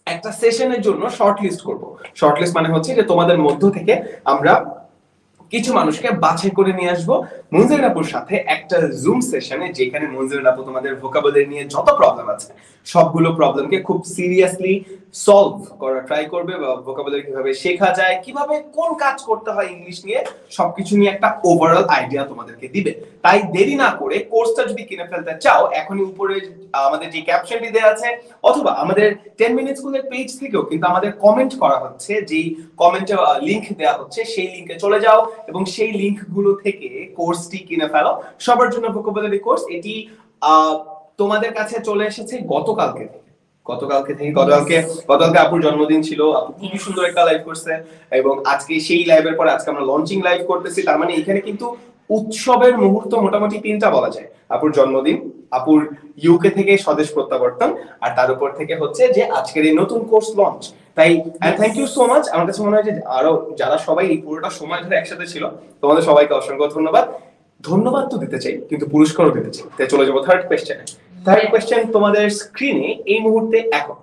একটা সেশনের জন্য শর্ট লিস্ট করবো। শর্ট লিস্ট মানে হচ্ছে যে তোমাদের মধ্য থেকে আমরা কিছু মানুষকে বাছাই করে নিয়ে আসবো মুনজিরিন আপুর সাথে একটা জুম সেশনে, যেখানে মুনজিরিন আপু তোমাদের ভোকাবুলারি নিয়ে যত প্রবলেম আছে সবগুলো প্রবলেমকে খুব সিরিয়াসলি সলভ করা ট্রাই করবে, বা ভোকাবুলারি কিভাবে শেখা যায়, কিভাবে কোন কাজ করতে হয় ইংলিশ নিয়ে, সবকিছু নিয়ে একটা ওভারঅল আইডিয়া তোমাদেরকে দিবে। তাই দেরি না করে কোর্সটা যদি কিনে ফেলতে চাও, এখনই উপরে আমাদের যে ক্যাপশনটি দেওয়া আছে, অথবা আমাদের 10 মিনিট স্কুলের পেজ থেকেও কিন্তু আমাদের কমেন্ট করা হচ্ছে, যেই কমেন্টে লিংক দেওয়া হচ্ছে সেই লিংকে চলে যাও এবং সেই লিংক গুলো থেকে কোর্সটি কিনে ফেলো। সবার জন্য ভোকাবুলারি কোর্স, এটি তোমাদের কাছে চলে এসেছে গতকালকে আপুর জন্মদিন ছিল, আপু খুবই সুন্দর একটা লাইভ করছে, এবং আজকে সেই লাইভের পরে আজকে আমরা লঞ্চিং লাইভ করতেছি। তার মানে এখানে কিন্তু উৎসবের মুহূর্ত মোটামুটি 3টা বলা যায়। আপুর জন্মদিন, আপুর ইউকে থেকে স্বদেশ প্রত্যাবর্তন, আর তার উপর থেকে হচ্ছে যে আজকের এই নতুন কোর্স লঞ্চ। তাই থ্যাংক ইউ সো মাচ। আমার কাছে মনে হয় যে আরো যারা সবাই এই পুরোটা সময় ধরে একসাথে ছিল, তোমাদের সবাইকে অসংখ্য ধন্যবাদ তো দিতে চাই, কিন্তু পুরস্কারও দিতে চাই। তাই চলে যাবো থার্ড কোয়েশ্চেনে। থার্ড কোয়েশ্চেন তোমাদের স্ক্রিনে এই মুহূর্তে এখন।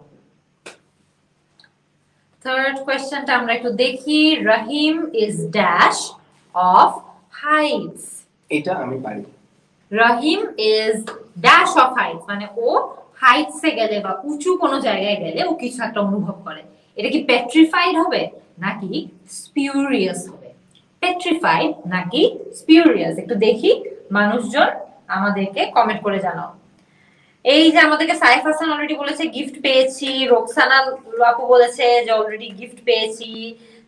থার্ড কোয়েশ্চেনটা আমরা একটু দেখি। রাহিম ইজ ড্যাশ অফ হাইটস। এটা আমি পারি। রাহিম ইজ ড্যাশ অফ হাইটস মানে ও হাইটস এ গেলে বা উঁচু কোনো জায়গায় গেলে ও কিছু একটা অনুভব করে। এটা কি পেট্রিফাইড হবে নাকি স্পিউরিয়াস হবে? পেট্রিফাইড নাকি স্পিউরিয়াস, একটু দেখি মানুষজন আমাদেরকে কমেন্ট করে জানাও। এই যে আমাদেরকে সাইফ হাসান অলরেডি বলেছে গিফট পেয়েছি, রোকসানা আপু বলেছে যে অলরেডি গিফট পেয়েছি,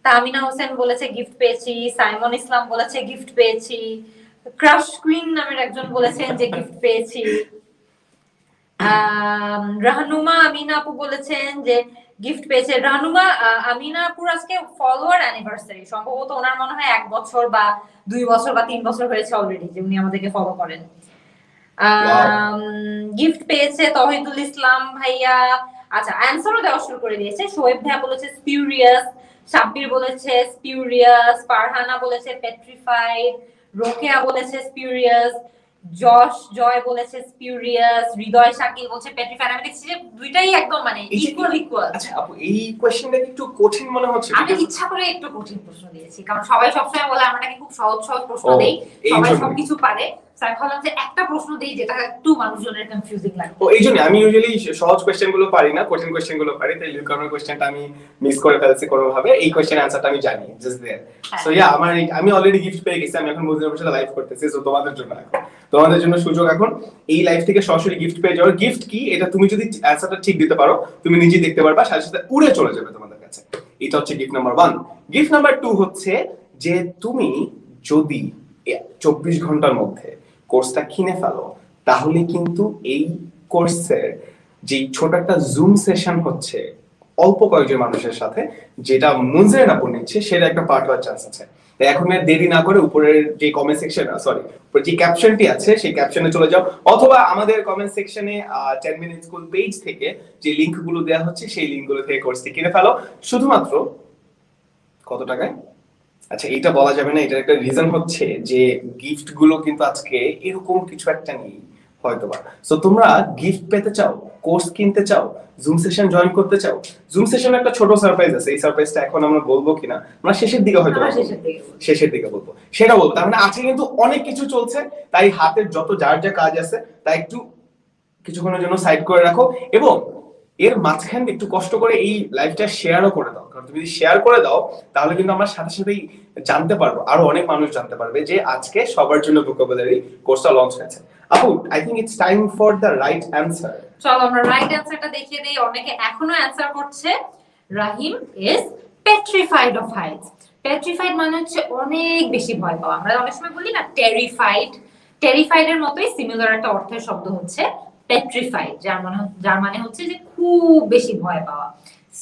তামিনা হোসেন বলেছে গিফট পেয়েছি, সাইমন ইসলাম বলেছে গিফট পেয়েছি, ক্রাশ কুইন নামের একজন বলেছেন যে গিফট পেয়েছি, রাহনুমা আমিনা আপু বলেছেন যে গিফট পেয়েছে। রাহনুমা আমিনা আপুর আজকে ফলোয়ার অ্যানিভার্সারি, সম্ভবত ওনার মনে হয় 1 বছর বা 2 বছর বা 3 বছর হয়েছে অলরেডি যে উনি আমাদেরকে ফলো করেন। গিফট পেয়েছে তহিদুল ইসলাম ভাইয়া। আচ্ছা, অ্যানসারও দেওয়া শুরু করে দিয়েছে। শোয়েব ভাইয়া বলেছে স্পিউরিয়াস, সাব্বির বলেছে স্পিউরিয়াস, ফারহানা বলেছে পেট্রিফাইড, রোকেয়া বলেছে স্পিউরিয়াস, জয় বলেছে স্পিউরিয়াস, হৃদয় শাকিল বলছে পেট্রিফাইড। আমি দেখছি যে দুইটাই একদম মানে ইকুয়াল। আচ্ছা আপু, এই কোশ্চেনটা একটু কঠিন মনে হচ্ছে। আমি ইচ্ছা করে একটু কঠিন প্রশ্ন দিয়েছি, কারণ সবাই সবসময় বলে আমরা নাকি খুব সহজ সহজ প্রশ্ন দেই, সবাই সবকিছু পারে। তাই ভাবলাম যে একটা প্রশ্ন দেই যেটা একটু মানুষজনের কনফিউজিং লাগে। এইজন্য আমি ইউজুয়ালি সহজ কোশ্চেন গুলো পারি না, কঠিন কোশ্চেন গুলো পারি। তাই লিউকার্নের কোশ্চেনটা আমি মিস করে ফেলছি কোনোভাবে। এই কোশ্চেন আনসারটা আমি জানি জাস্ট देयर। সো ইয়া, আমি অলরেডি গিফট পেয়ে গেছি। আমি এখন মুজিবের সাথে লাইভ করতেছি। সো তোমাদের জন্য সুযোগ এখন এই লাইভ থেকে সরাসরি গিফট পেয়ে যাওয়ার। গিফট কি এটা তুমি যদি অ্যানসারটা ঠিক দিতে পারো, তুমি নিজেই দেখতে পারবা, সাথে সাথে উড়ে চলে যাবে তোমাদের কাছে। এটা হচ্ছে গিফট নাম্বার 1। গিফট নাম্বার 2 হচ্ছে যে তুমি যদি 24 ঘন্টার মধ্যে কোর্সটা কিনে ফেলো, তাহলে কিন্তু এই কোর্সের যে ছোট একটা জুম সেশন হচ্ছে অল্প কয়েকজন মানুষের সাথে, যেটা মুনজিরিন আপু নিচ্ছে, সেটা একটা পার্ট হওয়ার চান্স আছে। এখন আর দেরি না করে উপরের যে কমেন্ট সেকশন, উপরে যে ক্যাপশনটি আছে সেই ক্যাপশনে চলে যাও, অথবা আমাদের কমেন্ট সেকশনে 10 মিনিট স্কুল পেজ থেকে যে লিংক গুলো দেওয়া হচ্ছে সেই লিংক গুলো থেকে কোর্সটি কিনে ফেলো। শুধুমাত্র কত টাকায়? আচ্ছা, এটা বলা যাবে না। এটার একটা রিজন হচ্ছে যে গিফট গুলো কিন্তু আজকে এরকম কিছু একটা নেই হয়তোবা। সো তোমরা গিফট পেতে চাও, কোর্স কিনতে চাও, জুম সেশন জয়েন করতে চাও, জুম সেশনে একটা ছোট সারপ্রাইজ আছে। এই সারপ্রাইজটা এখন আমরা বলবো কিনা, আমরা শেষের দিকে হয়তো শেষের দিকে বলবো, সেটা বলবো। তার মানে আজকে কিন্তু অনেক কিছু চলছে, তাই হাতের যত যার যা কাজ আছে তা একটু কিছুক্ষণের জন্য সাইড করে রাখো, এবং এর মাঝখানে একটু কষ্ট করে এই লাইভটা শেয়ারও করে দাও। কারণ তুমি যদি শেয়ার করে দাও, তাহলে কিন্তু আমরা সাথে সাথেই জানতে পারবো, আরো অনেক মানুষ জানতে পারবে যে আজকে সবার জন্য ভোকাবুলারি কোর্সটা লঞ্চ হয়েছে। আপু, I think it's time for the right answer. চলো আমরা রাইট অ্যানসারটা দেখিয়ে দেই। অনেকে এখনো অ্যানসার করছে। Rahim is petrified of heights. Petrified মানে হচ্ছে অনেক বেশি ভয় পাওয়া। আমরা অনেক সময় বলি না টেরিফাইড, টেরিফাইড এর মতোই সিমিলার একটা অর্থের শব্দ হচ্ছে পেট্রিফাইড, যার মানে হচ্ছে যে খুব বেশি ভয় পাওয়া।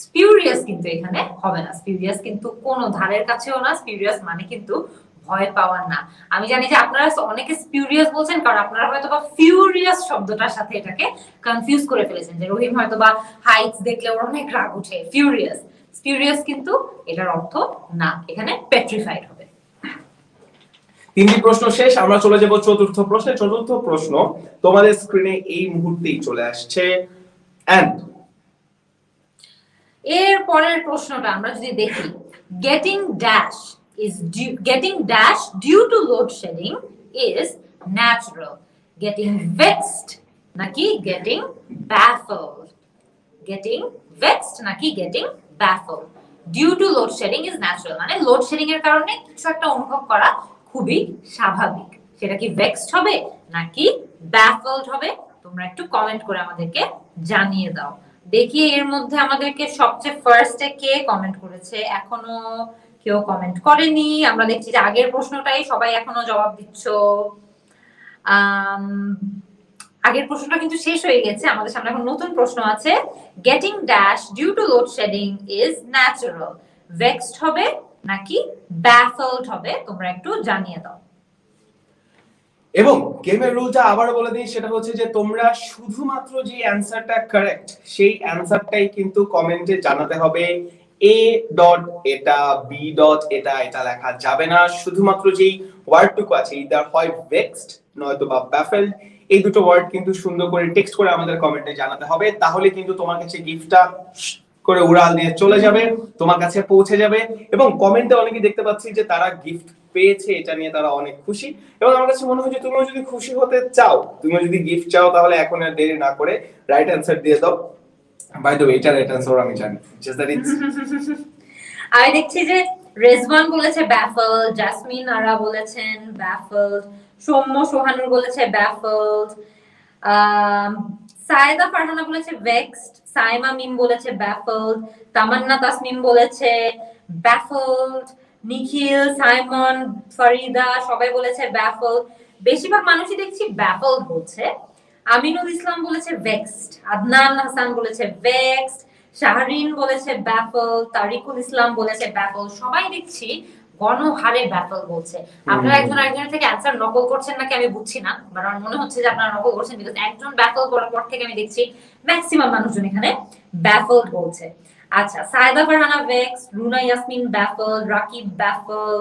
স্পিউরিয়াস কিন্তু এখানে হবে না। স্পিউরিয়াস কিন্তু কোনো ধারের কাছেও না। স্পিউরিয়াস মানে কিন্তু ভয় পাওয়ার না। আমি জানি যে আপনারা অনেকে স্পিউরিয়াস বলছেন, কারণ আপনারা হয়তো বা ফিউরিয়াস শব্দটার সাথে এটাকে কনফিউজ করে ফেলেছেন, যে রহিম হয়তো বা হাইটস দেখলে ওর অনেক রাগ উঠে। ফিউরিয়াস, স্পিউরিয়াস কিন্তু এটার অর্থ না, এখানে পেট্রিফাইড হবে। তিনটি প্রশ্ন শেষ, আমরা চলে যাব চতুর্থ প্রশ্নে। চতুর্থ প্রশ্ন তোমাদের স্ক্রিনে এই মুহূর্তেই চলে আসছে। এন্ড এর পরের প্রশ্নটা আমরা যদি দেখি, getting dash due to load shedding is natural. Getting vexed নাকি getting baffled? Getting vexed নাকি getting baffled? Due to load shedding is natural, মানে লোড শেডিং এর কারণে কিছু একটা অনুভব করা খুবই স্বাভাবিক। সেটা কি vexed হবে নাকি baffled হবে? তোমরা একটু কমেন্ট করে আমাদেরকে জানিয়ে দাও। দেখি এর মধ্যে আমাদেরকে সবচেয়ে ফার্স্টে কে কমেন্ট করেছে। এখনো কেউ কমেন্ট করেনি। আমরা দেখছি যে আগের প্রশ্নটাই সবাই এখনো জবাব দিচ্ছ। আগের প্রশ্নটা কিন্তু শেষ হয়ে গেছে, আমাদের সামনে এখন নতুন প্রশ্ন আছে। Getting dash due to load shedding is natural, vexed হবে নাকি ব্যাফলড হবে? তোমরা একটু জানিয়ে দাও। এবং গেমের রুলটা আবার বলে দিই, সেটা হচ্ছে যে তোমরা শুধুমাত্র যে অ্যানসারটা কারেক্ট সেই অ্যানসারটাই কিন্তু কমেন্টে জানাতে হবে। এ ডট এটা, বি ডট এটা, এটা লেখা যাবে না। শুধুমাত্র যেই ওয়ার্ডটুকু আছে, ইদার হয় ভেক্সড নয়তো বা ব্যাফেলড, এই দুটো ওয়ার্ড কিন্তু সুন্দর করে টেক্সট করে আমাদের কমেন্টে জানাতে হবে। তাহলে কিন্তু তোমার কাছে গিফটটা করে উড়াল দিয়ে চলে যাবে, তোমার কাছে পৌঁছে যাবে। এবং কমেন্টে অনেকেই দেখতে পাচ্ছি যে তারা গিফট পেয়েছে, এটা নিয়ে তারা অনেক খুশি। এবং আমার কাছে মনে হয় যে তুমিও যদি খুশি হতে চাও, তুমিও যদি গিফট চাও, তাহলে এখন আর দেরি না করে রাইট অ্যানসার দিয়ে দাও। বাই দ্য ওয়ে, এটা রাইট অ্যানসার আমি জানি, জাস্ট দ্যাট ইটস। আমি দেখছি যে রেজওয়ান বলেছে ব্যাফলড, জাসমিন আরা বলেছেন ব্যাফলড, সৌম্য সোহানুর বলেছে ব্যাফলড, সায়েদা ফারহানা বলেছে ভেক্সড, সাইমা মিম বলেছে ব্যাফলড, তামান্না তাসমিম বলেছে ব্যাফলড, নিখিল, সাইমন, ফরিদা সবাই বলেছে ব্যাফলড। বেশিরভাগ মানুষই দেখছি ব্যাফলড বলছে। আমিনুল ইসলাম বলেছে ভেক্সড, আদনান হাসান বলেছে ভেক্সড, শাহরিন বলেছে ব্যাফল, তারিকুল ইসলাম বলেছে ব্যাফল। সবাই দেখছি গণহারে ব্যাফল বলছে। আপনারা একজন আরেকজনের থেকে অ্যানসার নকল করছেন নাকি আমি বুঝছি না, বাট আমার মনে হচ্ছে যে আপনারা নকল করছেন, বিকজ একজন ব্যাফল করার পর থেকে আমি দেখছি ম্যাক্সিমাম মানুষজন এখানে ব্যাফল বলছে। আচ্ছা, Sayeda Farhana vexed, Runa Yasmin baffle, Rakib baffle,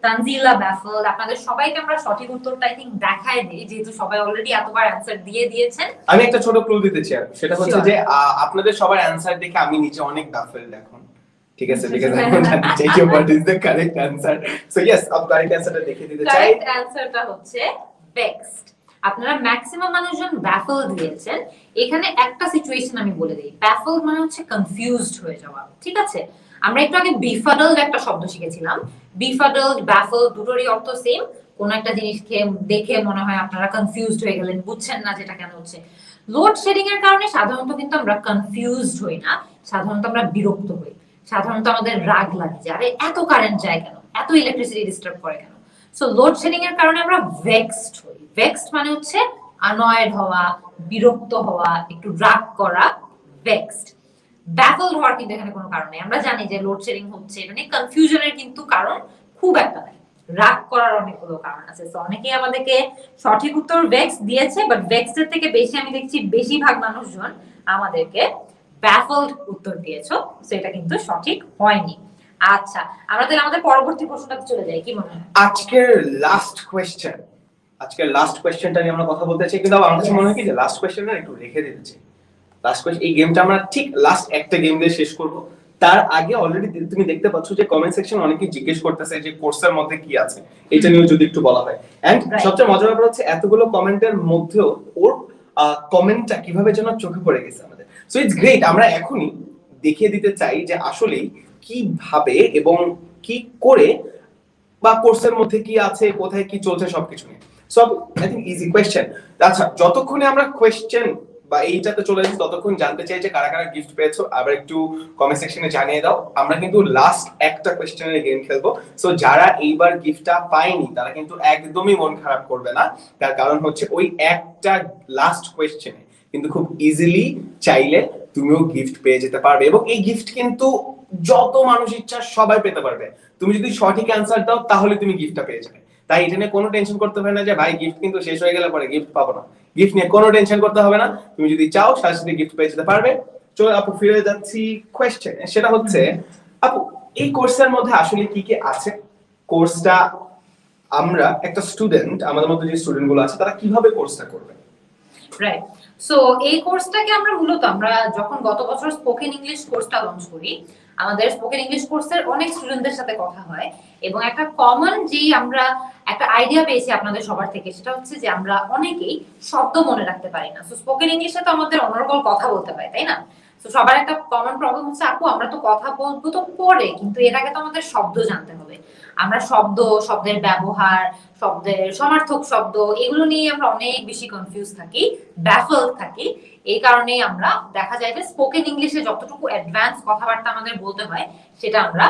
Tanzila baffle. আপনাদের সবাইকে আমরা সঠিক উত্তরটা আই থিংক দেখায় দিই, যেহেতু সবাই অলরেডি এতবার অ্যানসার দিয়ে দিয়েছেন। আমি একটা ছোট ক্লু দিতে চাই, সেটা হচ্ছে যে আপনাদের সবার অ্যানসার দেখে আমি নিজে অনেক ব্যাফলড এখন। ঠিক আছে, বিকজ আই ডোন্ট জানতে চাই কি what is the correct answer. So yes, আপ কারেক্ট অ্যানসারটা দেখে দিতে চাই। কারেক্ট অ্যানসারটা হচ্ছে ভেক্সড। আপনারা ম্যাক্সিমাম মানুষজন ব্যাফল দিয়েছেন। এখানে একটা সিচুয়েশন আমি বলে দেই, ব্যাফল মানে হচ্ছে কনফিউজড হয়ে যাওয়া। ঠিক আছে, আমরা একটু আগে বিফাডলড একটা শব্দ শিখেছিলাম। বিফাডলড, ব্যাফল দুটোরই অর্থ সেম। কোন একটা জিনিসকে দেখে মনে হয় আপনারা কনফিউজড হয়ে গেলেন, বুঝছেন না যেটা কেন হচ্ছে। লোড শেডিং এর কারণে সাধারণত কিন্তু আমরা কনফিউজড হই না, সাধারণত আমরা বিরক্ত হই। সাধারণত আমাদের রাগ লাগে যে আরে এত কারেন্ট যায় কেন, এত ইলেকট্রিসিটি ডিস্টার্ব করে কেন। সো লোড শেডিং এর কারণে আমরা ভেক্সড হই। ভেক্সড মানে হচ্ছে অ্যানয়েড হওয়া, বিরক্ত হওয়া, একটু রাগ করা, ভেক্সড। ব্যাফলড হওয়ার কিন্তু এখানে কোনো কারণ নেই। আমরা জানি যে লোড শেডিং হচ্ছে, এটা নিয়ে কনফিউশনের কিন্তু কারণ খুব একটা নাই। রাগ করার অনেকগুলো কারণ আছে। সো অনেকেই আমাদেরকে সঠিক উত্তর ভেক্সড দিয়েছে, বাট ভেক্সড এর থেকে বেশি আমি দেখছি বেশিরভাগ মানুষজন আমাদেরকে ব্যাফলড উত্তর দিয়েছো। সো এটা কিন্তু সঠিক হয়নি। আচ্ছা, আমরা তাহলে আমাদের পরবর্তী প্রশ্নটাতে চলে যাই, কি মনে হয়? আজকের লাস্ট কোয়েশ্চেনটা নিয়ে আমরা কথা বলতে চাই, কিন্তু আমার কাছে মনে হয় কি যে লাস্ট কোয়েশ্চেনটা একটু রেখে দিতে চাই। লাস্ট কোয়েশ্চেন, এই গেমটা আমরা ঠিক লাস্ট একটা গেম দিয়ে শেষ করব। তার আগে অলরেডি তুমি দেখতে পাচ্ছ যে কমেন্ট সেকশন অনেকেই জিজ্ঞেস করতেছে যে কোর্সের মধ্যে কি আছে, এটা নিয়ে যদি একটু বলা হয়। এন্ড সবচেয়ে মজার ব্যাপার হচ্ছে এতগুলো কমেন্টের মধ্যেও ওর কমেন্টটা কিভাবে যেন চোখে পড়ে গেছে আমাদের। So it's great. আমরা এখনই দেখিয়ে দিতে চাই যে আসলে কিভাবে এবং কি করে বা কোর্সের মধ্যে কি আছে, কোথায় কি চলছে সবকিছু নিয়ে। So I think easy question. আচ্ছা, যতক্ষণে আমরা কোয়েশ্চেন বা এইটাতে চলে যাচ্ছি ততক্ষণ জানতে চাই যে কারা কারা গিফট পেয়েছো, আবার একটু কমেন্ট সেকশনে জানিয়ে দাও। আমরা কিন্তু লাস্ট একটা কোয়েশ্চেনের গেম খেলবো। সো যারা এইবার গিফটটা পায়নি তারা কিন্তু একদমই মন খারাপ করবে না, তার কারণ হচ্ছে ওই একটা লাস্ট কোয়েশ্চেনে কিন্তু খুব ইজিলি চাইলে তুমিও গিফট পেয়ে যেতে পারবে, এবং এই গিফট কিন্তু যত মানুষ ইচ্ছা সবাই পেতে পারবে। তুমি যদি সঠিক অ্যান্সার দাও তাহলে তুমি গিফটটা পেয়ে যাবে। তাই এটা নিয়ে কোনো টেনশন করতে হবে না যে ভাই গিফট কিন্তু শেষ হয়ে গেলে পরে গিফট পাবো না। গিফট নিয়ে কোনো টেনশন করতে হবে না, তুমি যদি চাও সাথে সাথে গিফট পেয়ে যেতে পারবে। চলো আপু ফিরে যাচ্ছি কোয়েশ্চেনে, সেটা হচ্ছে আপু এই কোর্সের মধ্যে আসলে কি কি আছে? কোর্সটা আমরা একটা স্টুডেন্ট, আমাদের মধ্যে যে স্টুডেন্ট গুলো আছে তারা কিভাবে কোর্সটা করবে? রাইট। সো এই কোর্সটাকে আমরা মূলত আমরা যখন গত বছর স্পোকেন ইংলিশ কোর্সটা লঞ্চ করি, আমাদের স্পোকেন ইংলিশ কোর্সের অনেক স্টুডেন্টদের সাথে কথা হয় এবং একটা কমন যেই আমরা একটা আইডিয়া পেয়েছি আপনাদের সবার থেকে, সেটা হচ্ছে যে আমরা অনেকেই শব্দ মনে রাখতে পারি না। সো স্পোকেন ইংলিশে তো আমাদের অনর্গল কথা বলতে হয়, তাই না? তো সবার একটা কমন প্রবলেম হচ্ছে আপু আমরা তো কথা বলবো তো পরে, কিন্তু এর আগে তো আমাদের শব্দ জানতে হবে। আমরা শব্দের ব্যবহার, শব্দের সমার্থক শব্দ, এগুলো নিয়ে আমরা অনেক বেশি কনফিউজ থাকি, ব্যাফল থাকি। এই কারণেই আমরা দেখা যায় যে স্পোকেন ইংলিশে যতটুকু অ্যাডভান্স কথাবার্তা আমাদের বলতে হয় সেটা আমরা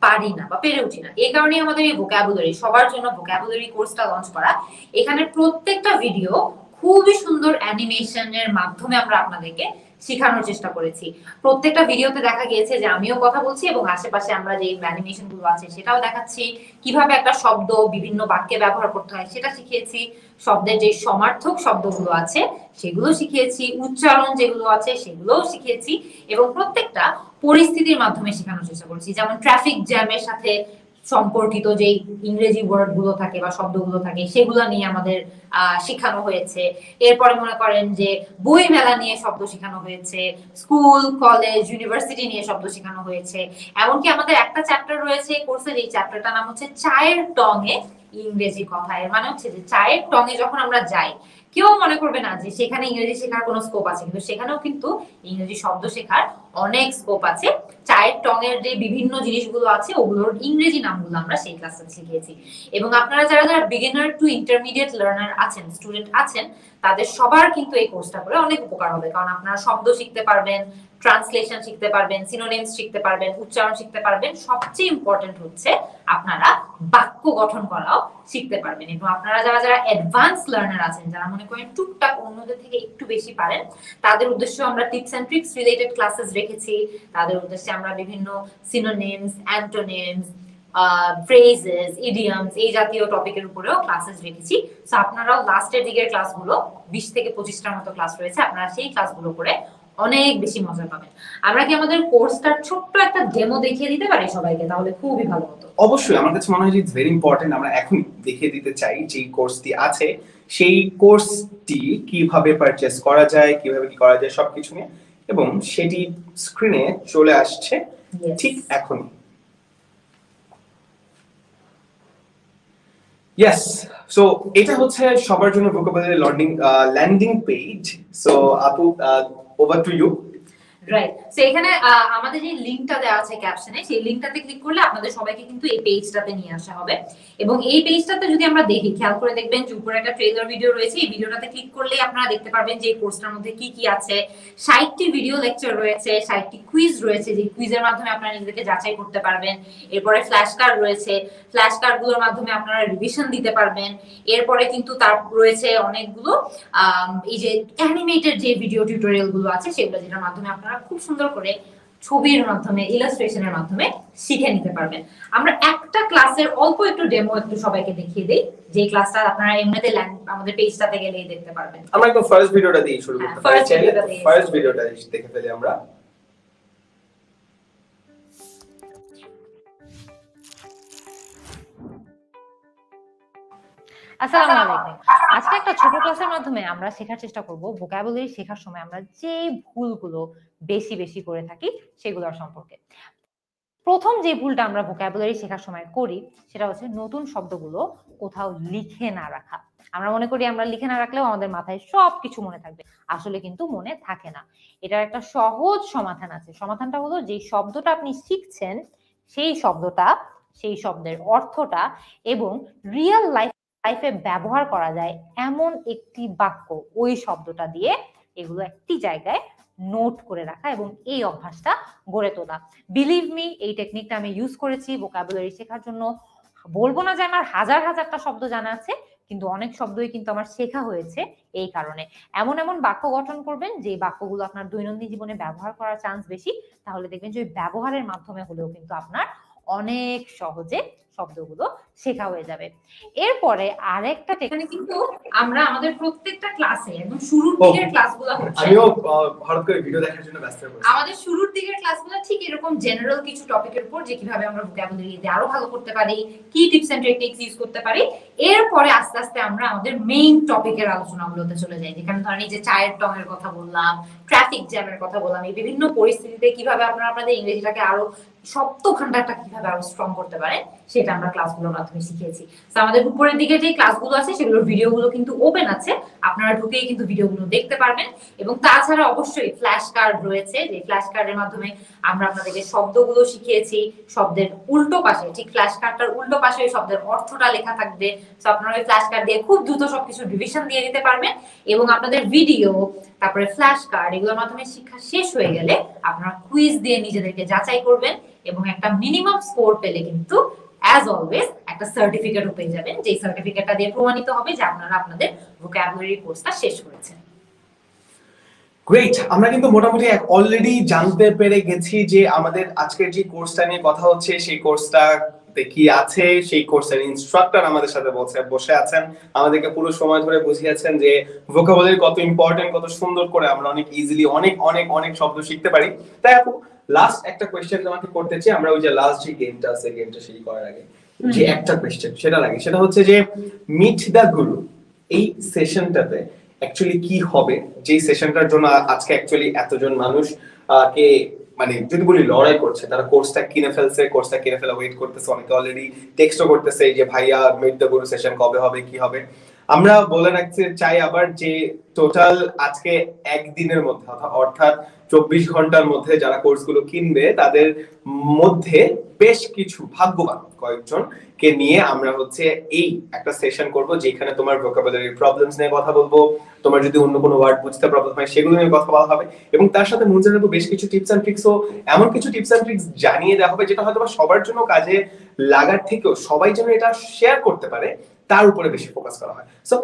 পারি না বা পেরে উঠি না। এই কারণেই আমাদের এই ভোকাবুলারি, সবার জন্য ভোকাবুলারি কোর্সটা লঞ্চ করা। এখানে প্রত্যেকটা ভিডিও খুবই সুন্দর অ্যানিমেশনের মাধ্যমে আমরা আপনাদেরকে শেখানোর চেষ্টা করেছি। প্রত্যেকটা ভিডিওতে দেখা গিয়েছে যে আমিও কথা বলছি এবং আশেপাশে আমরা যে অ্যানিমেশন গুলো আছে সেটাও দেখাচ্ছি। কিভাবে একটা শব্দ বিভিন্ন বাক্যে ব্যবহার করতে হয় সেটা শিখিয়েছি, শব্দের যে সমার্থক শব্দগুলো আছে সেগুলো শিখিয়েছি, উচ্চারণ যেগুলো আছে সেগুলোও শিখিয়েছি এবং প্রত্যেকটা পরিস্থিতির মাধ্যমে শেখানোর চেষ্টা করেছি। যেমন ট্রাফিক জ্যামের সাথে সম্পর্কিত যে ইংরেজি ওয়ার্ড গুলো থাকে বা শব্দগুলো থাকে সেগুলো নিয়ে আমাদের শেখানো হয়েছে। এরপরে মনে করেন যে বই মেলা নিয়ে শব্দ শেখানো হয়েছে, স্কুল কলেজ ইউনিভার্সিটি নিয়ে শব্দ শেখানো হয়েছে। এমনকি আমাদের একটা চ্যাপ্টার রয়েছে কোর্সের, এই চ্যাপ্টারটার নাম হচ্ছে চায়ের টঙে ইংরেজি কথা। এর মানে হচ্ছে যে চায়ের টঙে যখন আমরা যাই, কেউ মনে করবে না যে সেখানে ইংরেজি শেখার কোনো স্কোপ আছে, কিন্তু সেখানেও কিন্তু ইংরেজি শব্দ শেখার অনেক স্কোপ আছে। চায়ের টঙের যে বিভিন্ন জিনিসগুলো আছে ওগুলোর ইংরেজি নামগুলো আমরা সেই ক্লাসে শিখিয়েছি। এবং আপনারা যারা যারা বিগিনার টু ইন্টারমিডিয়েট লার্নার আছেন, স্টুডেন্ট আছেন, তাদের সবার কিন্তু এই কোর্সটা করে অনেক উপকার হবে। কারণ আপনারা শব্দ শিখতে পারবেন, ট্রান্সলেশন শিখতে পারবেন, সিনোনিমস শিখতে পারবেন, উচ্চারণ শিখতে পারবেন। সবচেয়ে ইম্পর্টেন্ট হচ্ছে আপনারা বাক্য গঠন করাও শিখতে পারবেন। এবং আপনারা যারা যারা অ্যাডভান্স লার্নার আছেন, যারা মনে করেন টুকটাক অন্যদের থেকে একটু বেশি পারেন, তাদের উদ্দেশ্যে আমরা tips and tricks related classes রেখেছি। তাদের উদ্দেশ্যে আমরা বিভিন্ন সিনোনিমস, অ্যান্টোনিমস, ফ্রেজেস, ইডিয়মস এই জাতীয় টপিকের উপরেও ক্লাসেস রেখেছি। সো আপনারাও লাস্টের দিকের ক্লাসগুলো 20 থেকে 25টার মতো ক্লাস রয়েছে, আপনারা সেই ক্লাসগুলো করে অনেক বেশি মজা পাবেন। আমরা কি আমাদের কোর্সটার ছোট্ট একটা ডেমো দেখিয়ে দিতে পারি সবাইকে? তাহলে খুবই ভালো হতো। অবশ্যই, আমার কাছে মনে হয় যে ইটস ভেরি ইম্পর্টেন্ট। আমরা এখন দেখিয়ে দিতে চাই যে কোর্সটি আছে, সেই কোর্সটি কিভাবে পারচেজ করা যায়, কিভাবে কি করা যায় সবকিছু নিয়ে, এবং সেটি স্ক্রিনে চলে আসছে ঠিক এখনই। ইয়েস, সো এটা হচ্ছে সবার জন্য ভোকাবুলারি ল্যান্ডিং পেজ। সো আপু, over to you. Right. So এখানে আমাদের যে লিংকটা দেওয়া আছে ক্যাপশনে, সেই লিংকটাতে ক্লিক করলে আপনাদের সবাইকে কিন্তু এই পেজটাতে নিয়ে আসা হবে। এবং এই পেজটাতে যদি আমরা দেখি, খেয়াল করে দেখবেন যে উপরে একটা ট্রেলার ভিডিও রয়েছে। এই ভিডিওটাতে ক্লিক করলে আপনারা দেখতে পারবেন যে এই কোর্সটার মধ্যে কি কি আছে। 60টি ভিডিও লেকচার রয়েছে, 60টি কুইজ রয়েছে, যে কুইজের মাধ্যমে আপনারা নিজেদেরকে যাচাই করতে পারবেন। এরপরে ফ্ল্যাশ কার্ড রয়েছে, ফ্ল্যাশ কার্ডগুলোর মাধ্যমে আপনারা রিভিশন দিতে পারবেন। এরপরে কিন্তু তার রয়েছে অনেকগুলো এই যে অ্যানিমেটেড যে ভিডিও টিউটোরিয়াল গুলো আছে সেগুলো, যেটার মাধ্যমে আপনারা খুব সুন্দর করে ছবির মাধ্যমে, ইলাস্ট্রেশনের মাধ্যমে শিখে নিতে পারবেন। আমরা একটা ক্লাসের অল্প একটু ডেমো একটু সবাইকে দেখিয়ে দেই, যে ক্লাসটা আপনারা এমনিতে আমাদের পেজটাতে গেলেই দেখতে পারবেন। আমরা একদম ফার্স্ট ভিডিওটা দিয়ে শুরু করতে পারি। ফার্স্ট ভিডিওটা দেখে ফেলি আমরা। আসসালামু আলাইকুম। আজকে একটা ছোট ক্লাসের মাধ্যমে আমরা শেখার চেষ্টা করব ভোকাবুলারি শেখার সময় আমরা যে ভুলগুলো বেশি বেশি করে থাকি সেগুলোর সম্পর্কে। প্রথম যে ভুলটা আমরা ভোকাবুলারি শেখার সময় করি সেটা হচ্ছে নতুন শব্দগুলো কোথাও লিখে না রাখা। আমরা মনে করি আমরা লিখে না রাখলেও আমাদের মাথায় সবকিছু মনে থাকবে, আসলে কিন্তু মনে থাকে না। এটার একটা সহজ সমাধান আছে। সমাধানটা হলো, যে শব্দটা আপনি শিখছেন সেই শব্দটা, সেই শব্দের অর্থটা এবং রিয়েল লাইফে ব্যবহার করা যায় এমন একটি বাক্য, ওই শব্দটা দিয়ে এগুলো একটি জায়গায় নোট করে রাখা এবং এই অভ্যাসটা গড়ে তোলা। বিলিভ মি, এই টেকনিকটা আমি ইউজ করেছি ভোকাবুলারি শেখার জন্য। বলবো না যে আমার হাজার হাজারটা শব্দ জানা আছে, কিন্তু অনেক শব্দই কিন্তু আমার শেখা হয়েছে এই কারণে। এমন এমন বাক্য গঠন করবেন যে বাক্যগুলো আপনার দৈনন্দিন জীবনে ব্যবহার করার চান্স বেশি, তাহলে দেখবেন যে ওই ব্যবহারের মাধ্যমে হলেও কিন্তু আপনার অনেক সহজে শব্দগুলো শেখা হয়ে যাবে। এরপরে আরেকটা এখানে কিন্তু আমরা আমাদের প্রত্যেকটা ক্লাসে একদম শুরুর দিকের ক্লাসগুলো হচ্ছে, আমিও হঠাৎ করে ভিডিও দেখার জন্য ব্যস্ত হয়ে পড়েছি। আমাদের শুরুর দিকের ক্লাসগুলো ঠিক এরকম জেনারেল কিছু টপিকের উপর, যে কিভাবে আমরা ভোকাবুলারিতে আরো ভালো করতে পারি, কি টিপস এন্ড টেকনিক্স ইউজ করতে পারি। এরপরে আস্তে আস্তে আমরা আমাদের মেইন টপিকের আলোচনাগুলোতে চলে যাই, যেখানে ধরেন এই যে চায়ের টঙের কথা বললাম, ট্রাফিক জ্যামের কথা বললাম, এই বিভিন্ন পরিস্থিতিতে কিভাবে আপনারা আপনাদের ইংরেজিটাকে আরো শব্দ ভান্ডারটা কিভাবে আরো স্ট্রং করতে পারেন সেটা আমরা ক্লাসগুলোর মাধ্যমে শিখিয়েছি। তো আমাদের উপরের দিকে যে ক্লাসগুলো আছে সেগুলোর ভিডিওগুলো কিন্তু ওপেন আছে, আপনারা ঢুকেই কিন্তু ভিডিওগুলো দেখতে পারবেন। এবং তাছাড়া অবশ্যই ফ্ল্যাশ কার্ড রয়েছে, যে ফ্ল্যাশ কার্ডের মাধ্যমে আমরা আপনাদেরকে শব্দগুলো শিখিয়েছি, শব্দের উল্টো পাশে, ঠিক ফ্ল্যাশ কার্ডটার উল্টো পাশে ওই শব্দের অর্থটা লেখা থাকবে। তো আপনারা ওই ফ্ল্যাশ কার্ড দিয়ে খুব দ্রুত সবকিছু রিভিশন দিয়ে দিতে পারবেন। এবং আপনাদের ভিডিও, তারপরে ফ্ল্যাশ কার্ড, এগুলোর মাধ্যমে শিক্ষা শেষ হয়ে গেলে আপনারা কুইজ দিয়ে নিজেদেরকে যাচাই করবেন এবং একটা মিনিমাম স্কোর পেলে কিন্তু অ্যাজ অলওয়েজ একটা সার্টিফিকেটও পেয়ে যাবেন, যে সার্টিফিকেটটা দিয়ে প্রমাণিত হবে যে আপনারা আপনাদের ভোকাবুলারি কোর্সটা শেষ করেছেন। গ্রেট, আমরা কিন্তু মোটামুটি অলরেডি জানতে পেরে গেছি যে আমাদের আজকের যে কোর্সটা নিয়ে কথা হচ্ছে সেই কোর্সটা কি আছে, সেই কোর্সের ইনস্ট্রাক্টর আমাদের সাথে বসে আছেন, আমাদেরকে পুরো সময় ধরে বুঝিয়েছেন যে ভোকাবুলারি কত ইম্পর্টেন্ট, কত সুন্দর করে আমরা অনেক ইজিলি অনেক অনেক অনেক শব্দ শিখতে পারি। তাই আপু লাস্ট একটা কোয়েশ্চেন তোমাকে করতে চাই। আমরা ওই যে লাস্ট যে গেমটা আছে, গেমটা সেই করার আগে যে একটা কোয়েশ্চেন সেটা লাগে, সেটা হচ্ছে যে মিট দা গুরু এই সেশনটাতে অ্যাকচুয়ালি কি হবে, যে সেশনটার জন্য আজকে অ্যাকচুয়ালি এতজন মানুষ কে মানে যদি বলি লড়াই করছে, তারা কোর্সটা কিনে ফেলছে, কোর্সটা কিনে ফেলা ওয়েট করতেছে, অনেকে অলরেডি টেক্সটও করতেছে যে ভাইয়া মিট দ্য গুরু সেশন কবে হবে, কি হবে। আমরা বলে রাখতে চাই আবার যে টোটাল আজকে একদিনের মধ্যে অর্থাৎ 24 ঘন্টার মধ্যে যারা কোর্সগুলো কিনবে তাদের মধ্যে বেশ কিছু ভাগ্যবান কয়েকজন কে নিয়ে আমরা হচ্ছে এই একটা সেশন করব, যেখানে তোমার ভোকাবুলারি প্রবলেমস নিয়ে কথা বলবো, তোমার যদি অন্য কোনো ওয়ার্ড বুঝতে প্রবলেম হয় সেগুলো নিয়ে কথা বলা হবে, এবং তার সাথে মনে রাখবো বেশ কিছু টিপস এন্ড ট্রিক্স, ও এমন কিছু টিপস এন্ড ট্রিক্স জানিয়ে দেওয়া হবে যেটা হয়তো সবার জন্য কাজে লাগার থেকেও সবাই যেন এটা শেয়ার করতে পারে তার উপরে বেশি ফোকাস করা হয়। সো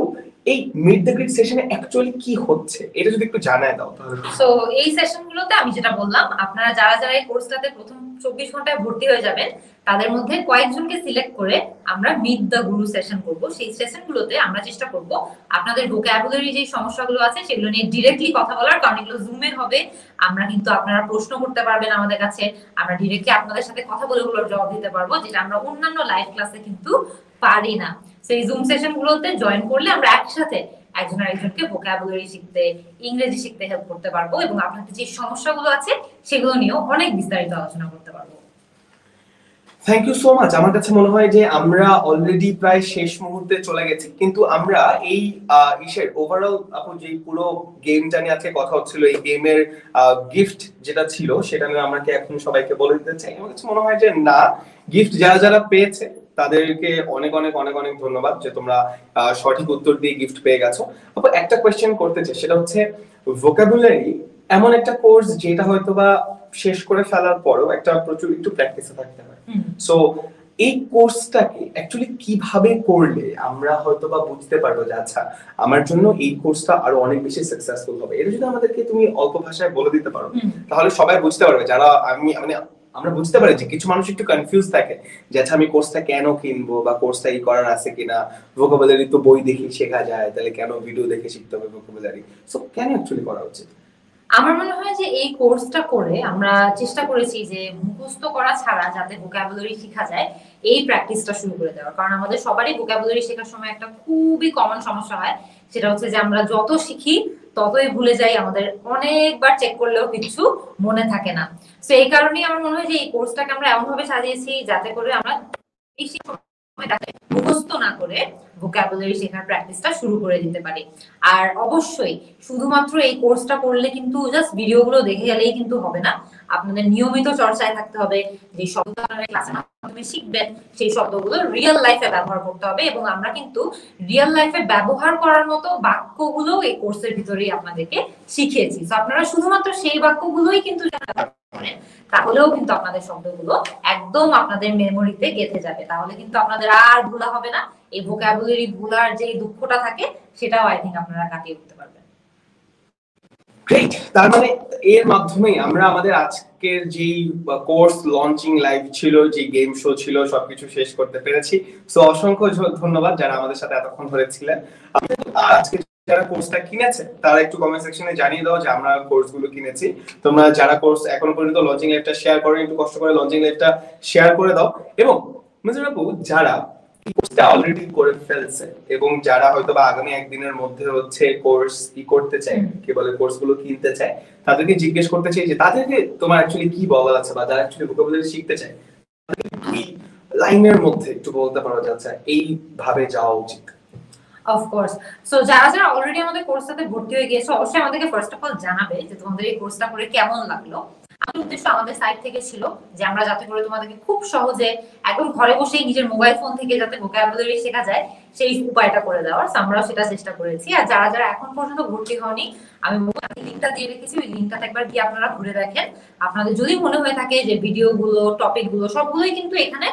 এই মিট দ্য গ্রিড সেশনে অ্যাকচুয়ালি কি হচ্ছে এটা যদি একটু জানায় দাও তাহলে। সো এই সেশনগুলোতে আমি যেটা বললাম, আপনারা যারা যারা এই কোর্সটাতে প্রথম 24 ঘন্টায় ভর্তি হয়ে যাবেন তাদের মধ্যে কয়েকজনকে সিলেক্ট করে আমরা মিট দ্য গুরু সেশন করব। সেই সেশনগুলোতে আমরা চেষ্টা করব আপনাদের ভোকাবুলারি যে সমস্যাগুলো আছে সেগুলো নিয়ে ডিরেক্টলি কথা বলার, কারণ এগুলো জুমে হবে। আমরা কিন্তু আপনারা প্রশ্ন করতে পারবেন আমাদের কাছে, আমরা ডিরেক্টলি আপনাদের সাথে কথা বলে ওগুলোর জবাব দিতে পারবো, যেটা আমরা অন্যান্য লাইভ ক্লাসে কিন্তু পারি না। সেই জুম সেশন গুলোতে জয়েন করলে আমরা একসাথে একজন আরেকজনকে ভোকাবুলারি শিখতে, ইংরেজি শিখতে হেল্প করতে পারবো এবং আপনাদের যে সমস্যাগুলো আছে সেগুলো নিয়েও অনেক বিস্তারিত আলোচনা করতে পারবো। Thank you so much. আমার কাছে মনে হয় যে আমরা অলরেডি প্রায় শেষ মুহূর্তে চলে গেছি, কিন্তু আমরা এই ইসের ওভারঅল আপু যে পুরো গেমটা নিয়ে আজকে কথা হচ্ছিল, এই গেমের গিফট যেটা ছিল সেটা নিয়ে আমাকে এখন সবাইকে বলে দিতে চাই। আমার কাছে মনে হয় যে না, গিফট যারা যারা পেয়েছে তাদেরকে অনেক অনেক অনেক অনেক ধন্যবাদ যে তোমরা সঠিক উত্তর দিয়ে গিফট পেয়ে গেছো। আপু একটা কোয়েশ্চেন করতে চাই, সেটা হচ্ছে ভোকাবুলারি এমন একটা কোর্স যেটা হয়তোবা শেষ করে ফেলার পরও একটা প্রচুর একটু প্র্যাকটিসে থাকতে হয়। সো এই কোর্সটাকে অ্যাকচুয়ালি কিভাবে করলে আমরা হয়তোবা বুঝতে পারবো যে আচ্ছা আমার জন্য এই কোর্সটা আরো অনেক বেশি সাকসেসফুল হবে, এটা যদি আমাদেরকে তুমি অল্প ভাষায় বলে দিতে পারো তাহলে সবাই বুঝতে পারবে। যারা মানে আমরা বুঝতে পারি যে কিছু মানুষ একটু কনফিউজ থাকে যে আচ্ছা আমি কোর্সটা কেন কিনবো, বা কোর্সটা ই করার আছে কিনা, ভোকাবুলারি তো বই দেখে শেখা যায়, তাহলে কেন ভিডিও দেখে শিখতে হবে ভোকাবুলারি, সো কেন অ্যাকচুয়ালি করা উচিত? আমার মনে হয় যে এই কোর্সটা করে আমরা চেষ্টা করেছি যে মুখস্থ করা ছাড়া যাতে ভোকাবুলারি শেখা যায় এই প্র্যাকটিসটা শুরু করে দেওয়ার। কারণ আমাদের সবারই ভোকাবুলারি শেখার সময় একটা খুবই কমন সমস্যা হয়, সেটা হচ্ছে যে আমরা যত শিখি ততই ভুলে যাই, আমাদের অনেকবার চেক করলেও কিছু মনে থাকে না। তো এই কারণেই আমার মনে হয় যে এই কোর্সটাকে আমরা এমন ভাবে সাজিয়েছি যাতে করে আমরা বেশি মুখস্থ না করে ভোকাবুলারি শেখার প্র্যাকটিসটা শুরু করে দিতে পারি। আর অবশ্যই শুধুমাত্র এই কোর্সটা করলে কিন্তু জাস্ট ভিডিওগুলো দেখে গেলেই কিন্তু হবে না, আপনাদের নিয়মিত চর্চায় থাকতে হবে। যে শব্দ আপনারা ক্লাসের মাধ্যমে শিখবেন সেই শব্দগুলো রিয়েল লাইফে ব্যবহার করতে হবে, এবং আমরা কিন্তু রিয়েল লাইফে ব্যবহার করার মতো বাক্যগুলো এই কোর্সের ভিতরেই আপনাদেরকে শিখিয়েছি। তো আপনারা শুধুমাত্র সেই বাক্যগুলোই কিন্তু করেন, তাহলেও কিন্তু আপনাদের শব্দগুলো একদম আপনাদের মেমোরিতে গেঁথে যাবে। তাহলে কিন্তু আপনাদের আর ভুলা হবে না। এই ভোকাবুলারি ভুলার যে দুঃখটা থাকে সেটাও আই থিঙ্ক আপনারা কাটিয়ে উঠতে পারবেন। গ্রেট। তার মানে এর মাধ্যমেই আমরা আমাদের আজকের যে কোর্স লঞ্চিং লাইভ ছিল, যে গেম শো ছিল, সবকিছু শেষ করতে পেরেছি। সো অসংখ্য ধন্যবাদ যারা আমাদের সাথে এতক্ষণ ধরে ছিলেন। আজকে যারা কোর্সটা কিনেছে তারা একটু কমেন্ট সেকশনে জানিয়ে দাও যে আমরা কোর্সগুলো কিনেছি। তোমরা যারা কোর্স এখনো পর্যন্ত লঞ্চিং লাইভটা শেয়ার করেন, একটু কষ্ট করে লঞ্চিং লাইভটা শেয়ার করে দাও। এবং মিস্টার আপু, যারা কোর্সটা অলরেডি করে ফেলছে এবং যারা হয়তো বা আগামী একদিনের মধ্যে হচ্ছে কোর্স কি করতে চায়, কি বলে কোর্সগুলো কিনতে চায়, তাদেরকে জিজ্ঞেস করতে চাই যে তাদেরকে তোমার অ্যাকচুয়ালি কি বলার আছে, বা যারা অ্যাকচুয়ালি ভোকাবুলারি শিখতে চায় দুই লাইনের মধ্যে একটু বলতে পারো যাচ্ছে এইভাবে যাওয়া উচিত। অফকোর্স। সো যারা যারা অলরেডি আমাদের কোর্সটাতে ভর্তি হয়ে গিয়েছে অবশ্যই আমাদেরকে ফার্স্ট অফ অল জানাবে যে তোমাদের এই কোর্সটা করে কেমন লাগলো। আমাদের উদ্দেশ্য আমাদের সাইড থেকে ছিল যে আমরা যাতে করে তোমাদেরকে খুব সহজে একদম ঘরে বসেই নিজের মোবাইল ফোন থেকে যাতে ভোকাবুলারি শেখা যায় সেই উপায়টা করে দেওয়ার। আমরাও সেটা চেষ্টা করেছি। আর যারা যারা এখন পর্যন্ত ভর্তি হয়নি, আমি লিংকটা দিয়ে রেখেছি, ওই লিংকটাতে একবার গিয়ে আপনারা ঘুরে দেখেন। আপনাদের যদি মনে হয়ে থাকে যে ভিডিওগুলো, টপিকগুলো সবগুলোই কিন্তু এখানে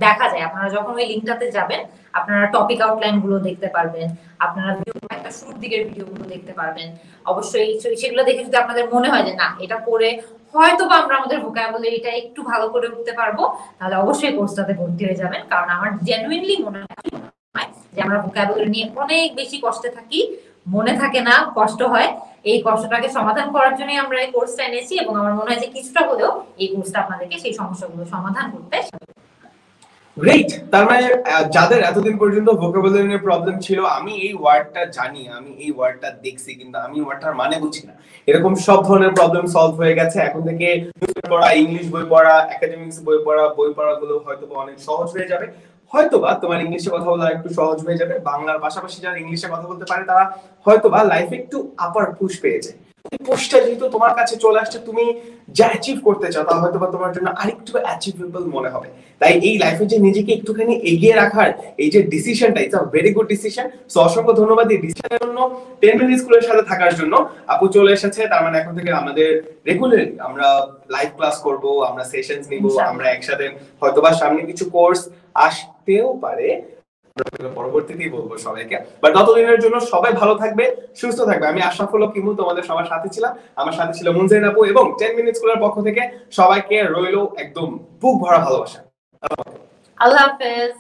দেখা যায়। আপনারা যখন ওই লিংকটাতে যাবেন আপনারা টপিক আউটলাইন গুলো দেখতে পারবেন, আপনারা একটা শুরুর দিকের ভিডিওগুলো দেখতে পারবেন। অবশ্যই সেগুলো দেখে যদি আপনাদের মনে হয় যে না এটা করে হয়তো বা আমরা আমাদের ভোকাবুলারিটা একটু ভালো করে উঠতে পারবো, তাহলে অবশ্যই কোর্সটাতে ভর্তি হয়ে যাবেন। কারণ আমার জেনুইনলি মনে হয় যে আমরা ভোকাবুলারি নিয়ে অনেক বেশি কষ্টে থাকি, মনে থাকে না, কষ্ট হয়। এই কষ্টটাকে সমাধান করার জন্যই আমরা এই কোর্সটা এনেছি এবং আমার মনে হয় যে কিছুটা হলেও এই কোর্সটা আপনাদেরকে সেই সমস্যাগুলো সমাধান করতে। গ্রেট। তার মানে যাদের এতদিন পর্যন্ত ভোকাবুলারি নিয়ে প্রবলেম ছিল, আমি এই ওয়ার্ডটা জানি, আমি এই ওয়ার্ডটা দেখছি, কিন্তু আমি ওয়ার্ডটার মানে বুঝি না, এরকম সব ধরনের প্রবলেম সলভ হয়ে গেছে। এখন থেকে পড়া, ইংলিশ বই পড়া, একাডেমিক্স বই পড়াগুলো হয়তো অনেক সহজ হয়ে যাবে। হয়তোবা তোমার ইংলিশে কথা বলা একটু সহজ হয়ে যাবে। বাংলার পাশাপাশি যারা ইংলিশে কথা বলতে পারে তারা হয়তোবা লাইফে একটু আপার পুশ পেয়ে যায়। পুশটা যেহেতু তোমার কাছে চলে আসছে, তুমি যা অ্যাচিভ করতে চাও তা হয়তো বা তোমার জন্য আরেকটু অ্যাচিভেবল মনে হবে। তাই এই লাইফে যে নিজেকে একটুখানি এগিয়ে রাখার এই যে ডিসিশনটা, it's a very good decision. So অসংখ্য ধন্যবাদ এই ডিসিশনের জন্য। 10 মিনিট স্কুলের সাথে থাকার জন্য আপু চলে এসেছে। তার মানে এখন থেকে আমাদের রেগুলারলি আমরা লাইভ ক্লাস করব, আমরা সেশনস নিব, আমরা একসাথে হয়তোবা সামনে কিছু কোর্স আসতেও পারে, পরবর্তীতেই বলবো সবাইকে। বাট ততদিনের জন্য সবাই ভালো থাকবে, সুস্থ থাকবে। আমি আশরাফুল হক কিমু তোমাদের সবার সাথে ছিলাম। আমার সাথে ছিল মুনজাইন আপু এবং 10 মিনিট স্কুলের পক্ষ থেকে সবাইকে রইলো একদম বুক ভরা ভালোবাসা। আল্লাহ হাফেজ।